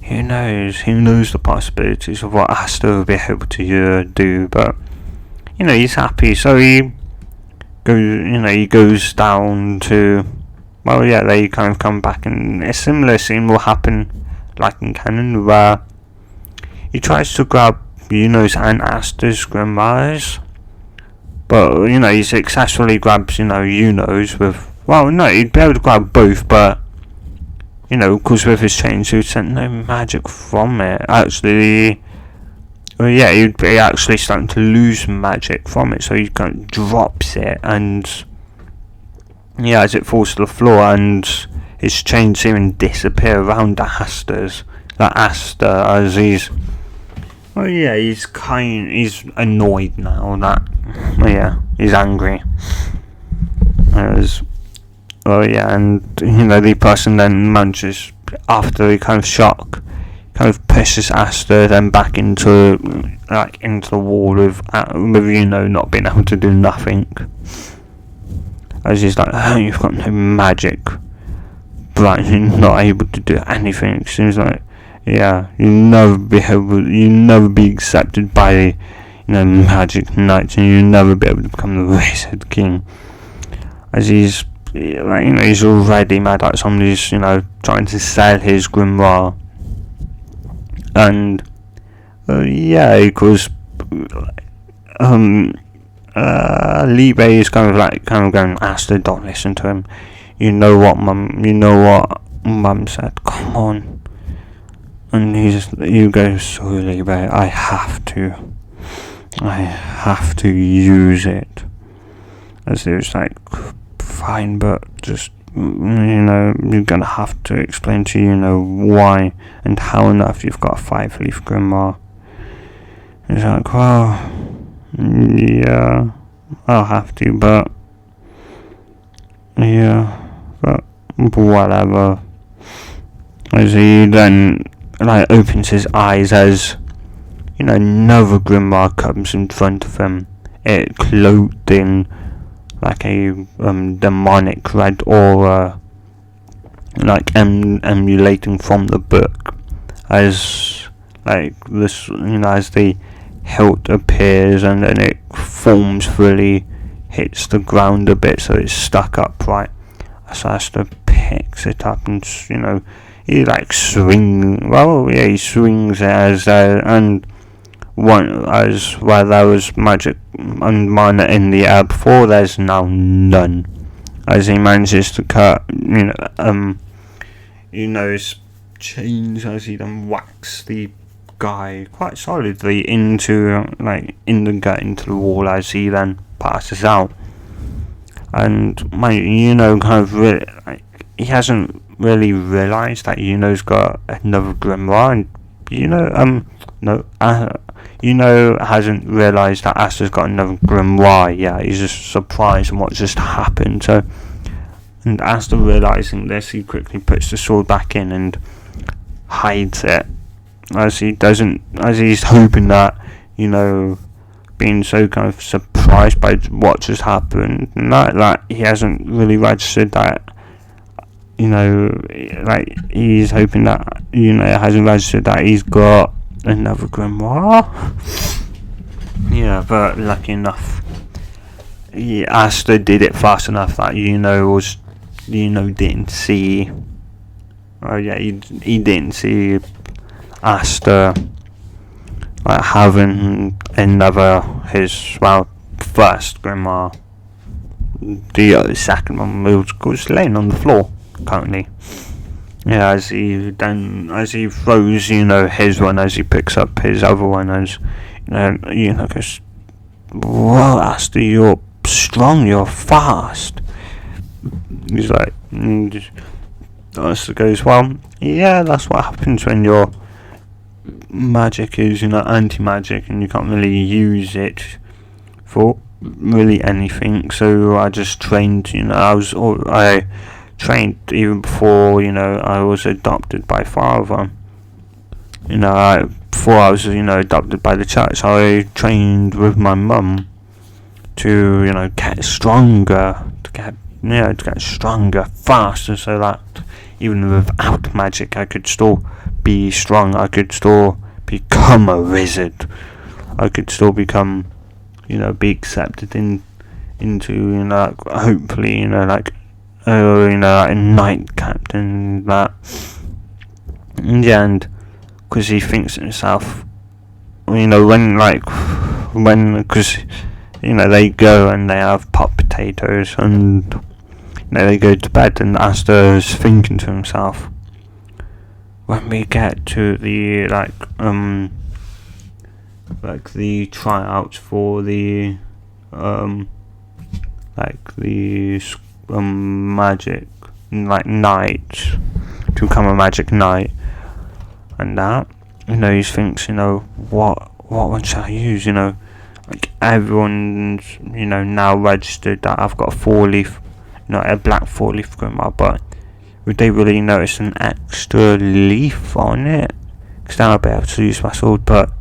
who knows the possibilities of what Asta will be able to do. But he's happy, so he goes down to, they kind of come back, and a similar scene will happen in canon, where he tries to grab Yuno's and Asta's grimoires, but he successfully grabs Yuno's with, he'd be able to grab both, but because with his chain suit sent no magic from it, actually. He'd be actually starting to lose magic from it, so he kind of drops it, and as it falls to the floor, and his chains even disappear around Aster's. Aster, as he's he's annoyed now. He's angry. And the person then manages, after the kind of shock, kind of pushes Asta then back into the wall with not being able to do nothing, as he's like, you've got no magic, but you're not able to do anything. So he's like, you'll never be accepted by magic knights, and you'll never be able to become the Wizard King, as he's like, you know, he's already mad at somebody's, you know, trying to sell his grimoire. And yeah, because Liebe is kind of going, Asta, don't listen to him. You know what mum said, come on. And you go, sorry Liebe, I have to use it. As it was like, fine, but just, you know, you're gonna have to explain to you know why and how enough you've got a 5-leaf grimoire. It's like, well, yeah, I'll have to, but yeah, but whatever. As he then like opens his eyes as, you know, another grimoire comes in front of him. It cloaked in like a demonic red aura, like emulating from the book, as like this, you know, as the hilt appears and then it forms fully, hits the ground a bit so it's stuck upright. So Asta picks it up and, you know, he like swings it as and one as where there was magic and mana in the air before, there's now none. As he manages to cut, you know, his chains, as he then whacks the guy quite solidly into in the gut, into the wall, as he then passes out. And you know, kind of really, like, he hasn't really realised that Yuno's got another grimoire, and hasn't realised that Asta's got another grimoire. Yeah, he's just surprised at what just happened. So, and Asta realising this, he quickly puts the sword back in and hides it, as he's hoping that, you know, being so kind of surprised by what just happened, and that he hasn't really registered that, you know, like he's hoping that, you know, it hasn't registered that he's got another grimoire. Yeah, but lucky enough, Asta did it fast enough that didn't see. Oh yeah, he didn't see Asta like having his first grimoire. The second one was laying on the floor currently. Yeah, as he throws, you know, his one, as he picks up his other one, as you know, goes, "Whoa, Asta, you're strong, you're fast." He's like, Asta goes, "Well, yeah, that's what happens when your magic is, you know, anti-magic, and you can't really use it for really anything. So I just trained, you know, I trained even before, you know, I was adopted by father. You know, before I was, you know, adopted by the church, I trained with my mum to, you know, get stronger, to get stronger faster, so that even without magic I could still be strong, I could still become a wizard, I could still become, you know, be accepted into, you know, like, hopefully, you know, like, you know, like a knight captain, that." And yeah, and because he thinks to himself, you know, because, you know, they go and they have pot potatoes, and, you know, they go to bed, and Aster's thinking to himself, when we get to the the tryouts for the magic, like, knight, to become a magic knight, and that, you know, he thinks, you know, what one shall I use, you know, like, everyone's, you know, now registered that I've got a 4-leaf, you know, a black 4-leaf grimoire, but would they really notice an extra leaf on it? Because then I'll be able to use my sword, but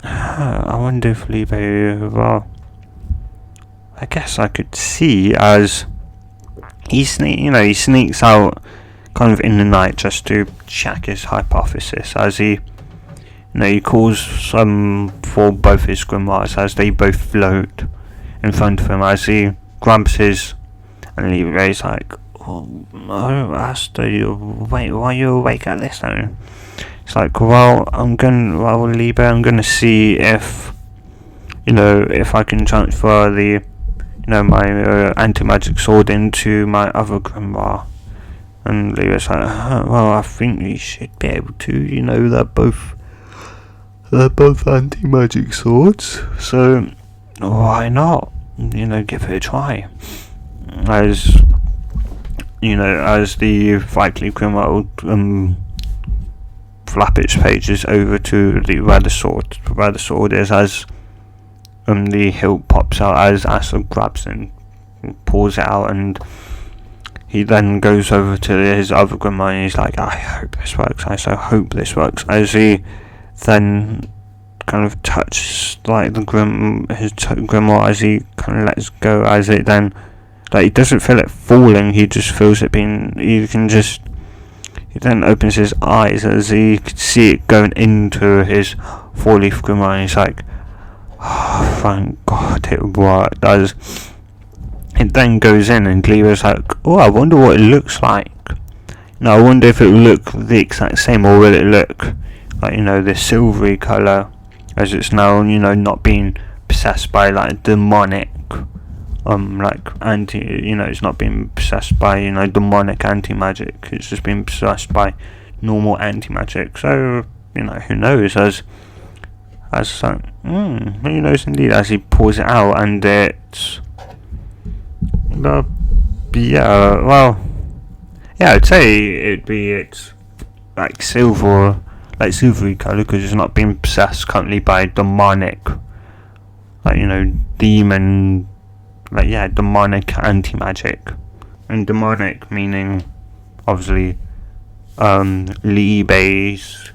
I wonder if Liebe, well, I guess I could see, as he sneaks out kind of in the night just to check his hypothesis, as he, you know, he calls for both his grimoires as they both float in front of him, as he grabs his And Libre's like, oh, Asta, wait, why are you awake at this time? It's like, well, Libre, I'm gonna see if, if I can transfer the, my anti-magic sword into my other grimoire. And Libre's like, well, I think you should be able to, they're both anti-magic swords, so why not, give it a try. As the Vikely Grimoire flap its pages over to where the sword is, as the hilt pops out, as Asta grabs and pulls it out, and he then goes over to his other grimoire and he's like, I hope this works, I so hope this works, as he then kind of touches like his grimoire as he kind of lets go, as it then, like, he doesn't feel it falling, he just feels it being, he then opens his eyes as he could see it going into his 4-leaf grimoire, and he's like, oh, thank God it worked. As it then goes in and Cleaver's like, oh, I wonder what it looks like. I wonder if it will look the exact same, or will it look like, this silvery colour, as it's now, not being possessed by like demonic it's not being possessed by, demonic anti-magic, it's just being possessed by normal anti-magic. So, who knows, as like, who knows indeed, as he pulls it out, and it's, I'd say it's like silvery colour, because it's not being possessed currently by demonic, demon, demonic anti-magic. And demonic meaning, obviously, Libe's,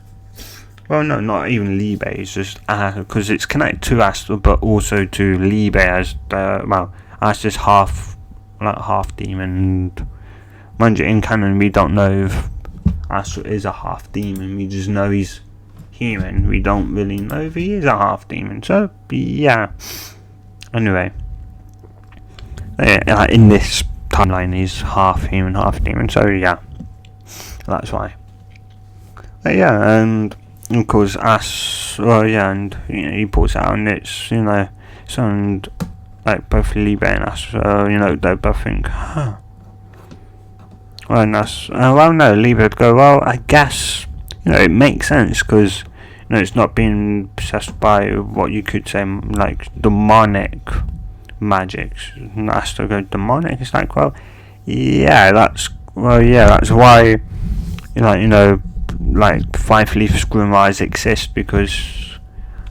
well, no, not even Libe's, just because it's connected to Asta, but also to Libe, as Asta's half demon. Mind you, in canon we don't know if Asta is a half demon, we just know he's human, we don't really know if he is a half demon, so yeah. Anyway, in this timeline he's half human, half demon, so yeah, that's why. And of course and he pulls out, and it's, and like both Libe and Asta, they both think, well, no, Libe would go, well, I guess, it makes sense, because, it's not being possessed by what you could say, like, demonic magics. And Asta go, demonic? It's like, that's why, like, 5-leaf grimoires exist, because,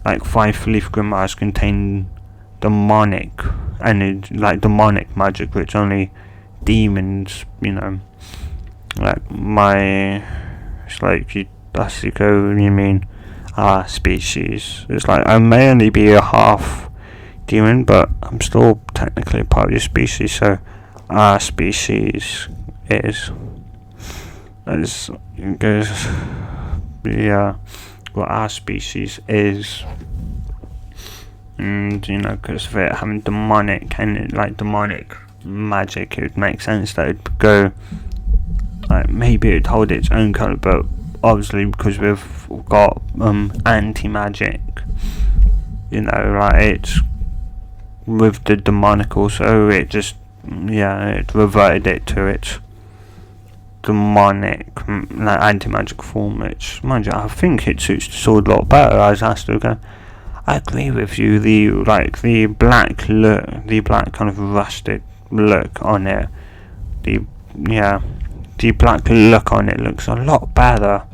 like, 5-leaf grimoires contain demonic magic, which only demons, it's like, you mean our species. It's like, I may only be a half demon, but I'm still technically a part of your species, so our species is, as it goes, what our species is. And, because of it having demonic and demonic magic, it would make sense that it would go, like, maybe it'd hold its own colour, but obviously because we've got anti-magic, it's with the demonic also, it just, it reverted it to its demonic, anti-magic form, which, mind you, I think it suits the sword a lot better, as Aster go. I agree with you, the black look, the black kind of rusted look on it, the black look on it looks a lot better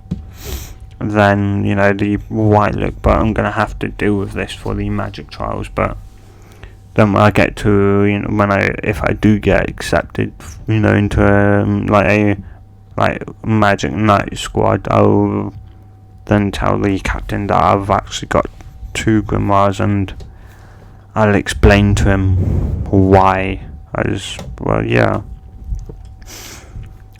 than, the white look, but I'm going to have to deal with this for the magic trials. But then when I get to, if I do get accepted, into a magic knight squad, I'll then tell the captain that I've actually got 2 grimoires, and I'll explain to him why, as well,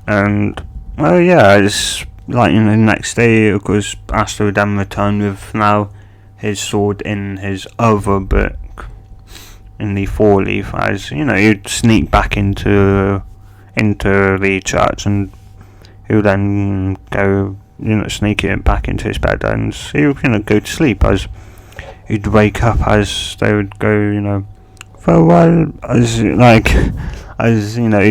and it's like, the next day, of course, Asta would then return with now his sword in his other book, in the 4-leaf, as you know, he'd sneak back into the church, and he would then go, sneak it back into his bed, and he would, go to sleep, as he'd wake up as they would go, farewell, as he'd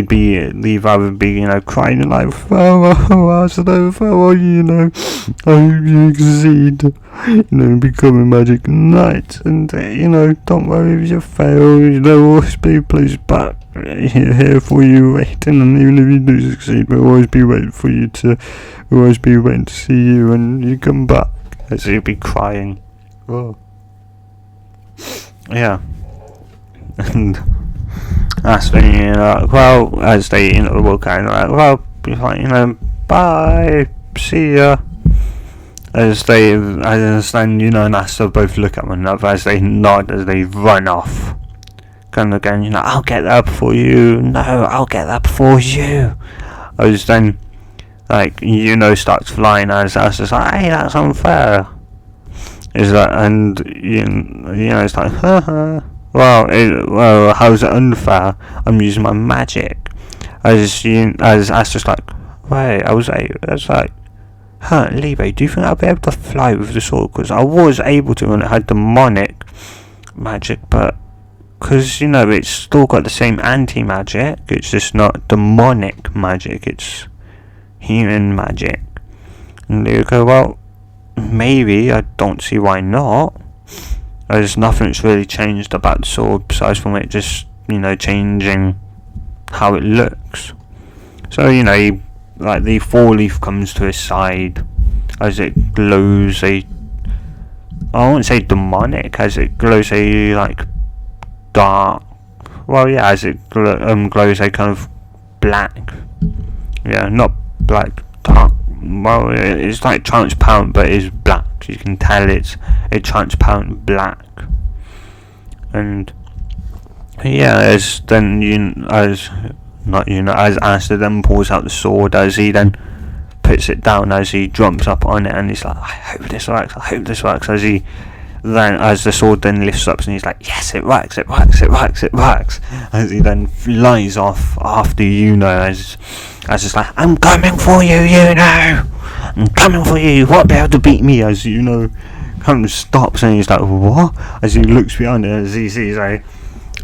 be, the father would be, crying like, farewell, Asta, farewell, I hope you succeed, become a magic knight, and, don't worry if you fail, there'll always be a place back here for you waiting, and even if you do succeed, we'll always be waiting to see you when you come back, as he'd be crying. Oh. Yeah. And that's when, as they, were kind of like, bye, see ya. As then, and Asta both look at one another as they nod, as they run off. Kind of going, I'll get there before you. No, I'll get there before you. As then, starts flying, as Asta's like, hey, that's unfair. Is that, and, it's like, haha. Well, how's it unfair? I'm using my magic. As Asta's like, wait, that's like, Lebe, do you think I'll be able to fly with the sword? Because I was able to when it had demonic magic, but because, it's still got the same anti-magic, it's just not demonic magic, it's human magic. And they go, well, maybe, I don't see why not. There's nothing's really changed about the sword besides from it just, changing how it looks. So, the 4-leaf comes to his side as it glows I won't say demonic, as it glows dark. Well, yeah, as it glows a kind of black. Yeah, not black, dark. Well, it's transparent, but it's black. You can tell it's a transparent black. And yeah, as Aster then pulls out the sword, as he then puts it down, as he jumps up on it, and he's like, I hope this works, as the sword then lifts up, and he's like, yes, it works, as he then flies off after as it's like, I'm coming for you, I'm coming for you, you won't be able to beat me, as kind of stops, and he's like, what? As he looks behind it, as he sees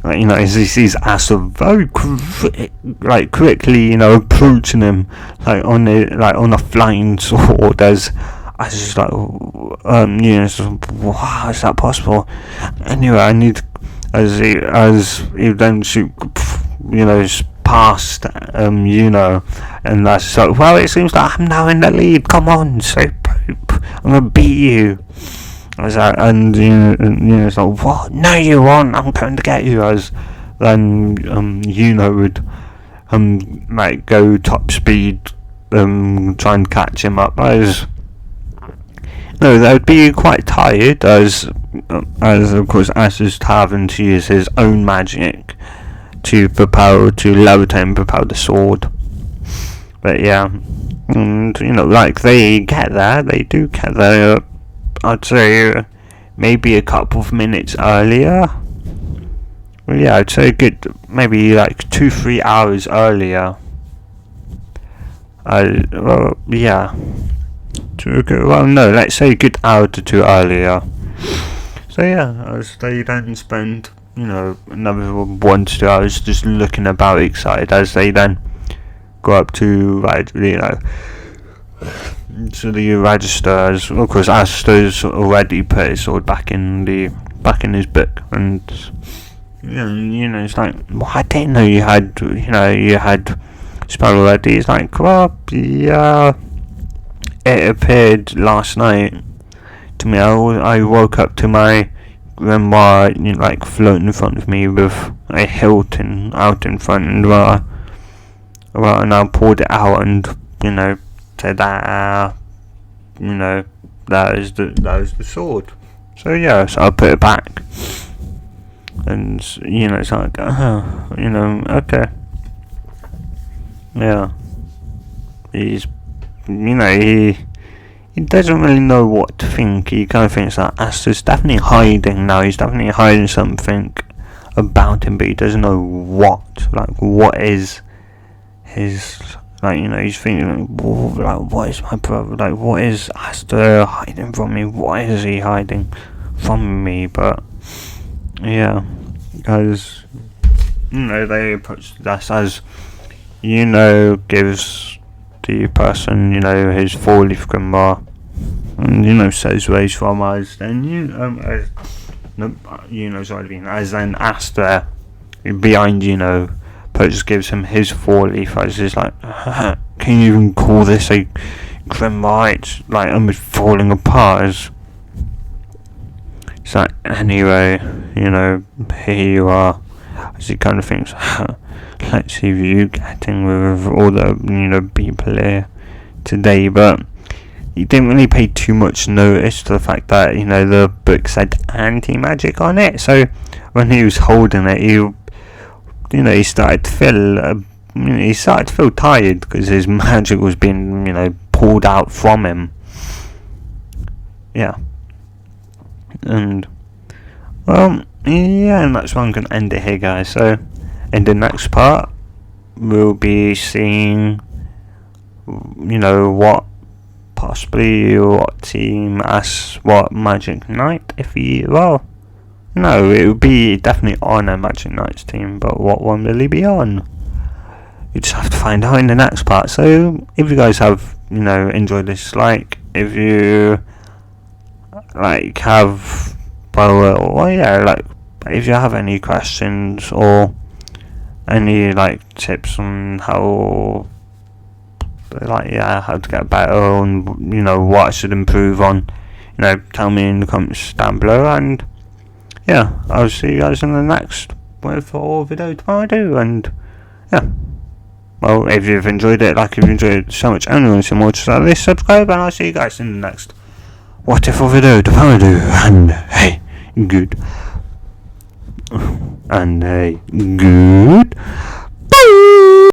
as he sees Asta very quickly, approaching him, on a flying sword, as just like, wow, is that possible? Anyway, I need, as he then shoot, past, and that's like, well, it seems like I'm now in the lead. Come on, say poop, I'm gonna beat you. As it's like, what? No, you won't. I'm coming to get you. As then, would go top speed, try and catch him up. As no, they would be quite tired, as of course Aster's having to use his own magic to levitate and propel the sword. But yeah, and they do get there. I'd say maybe a couple of minutes earlier. Well, yeah, I'd say maybe 2-3 hours earlier. Yeah. Let's say a good hour to 2 earlier. So yeah, as they then spend, another 1 to 2 hours just looking about excited, as they then go up to, to the register, as of course Aster's already put his sword back in his book, and it's like, well, I didn't know you had spell already. It's like, well, yeah, it appeared last night to me. I woke up to my grimoire floating in front of me with a hilt out in front, and and I pulled it out, and said that that is the sword. So yeah, so I put it back, and it's like, okay, yeah. He's he doesn't really know what to think. He kind of thinks that Aster's definitely hiding now. He's definitely hiding something about him, but he doesn't know what is his, he's thinking, what is my brother, what is Asta hiding from me, what is he hiding from me? But yeah, because they approach this as, gives the person, his 4-leaf grimoire, and says where he's from, as then as then Aster behind, Purchase gives him his 4-leaf, as he's like, can you even call this a grimoire? It's like almost falling apart. It's like, anyway, here you are. As he kind of thinks, let's see if you getting with all the people here today. But he didn't really pay too much notice to the fact that the book said anti-magic on it. So when he was holding it, he started to feel tired because his magic was being pulled out from him. Yeah. And and that's why I'm going to end it here, guys. So in the next part, we'll be seeing what team asks what Magic Knight, it would be definitely on a Magic Knight's team, but what one will he be on? You just have to find out in the next part. So if you guys have enjoyed this, if you have if you have any questions or any tips on how how to get better and what I should improve on, tell me in the comments down below. And yeah, I'll see you guys in the next video tomorrow. And yeah, well, if you've enjoyed it, if you've enjoyed it so much and you want to see more just like this, subscribe, and I'll see you guys in the next What If video tomorrow. And hey, good. And hey, good. Bye.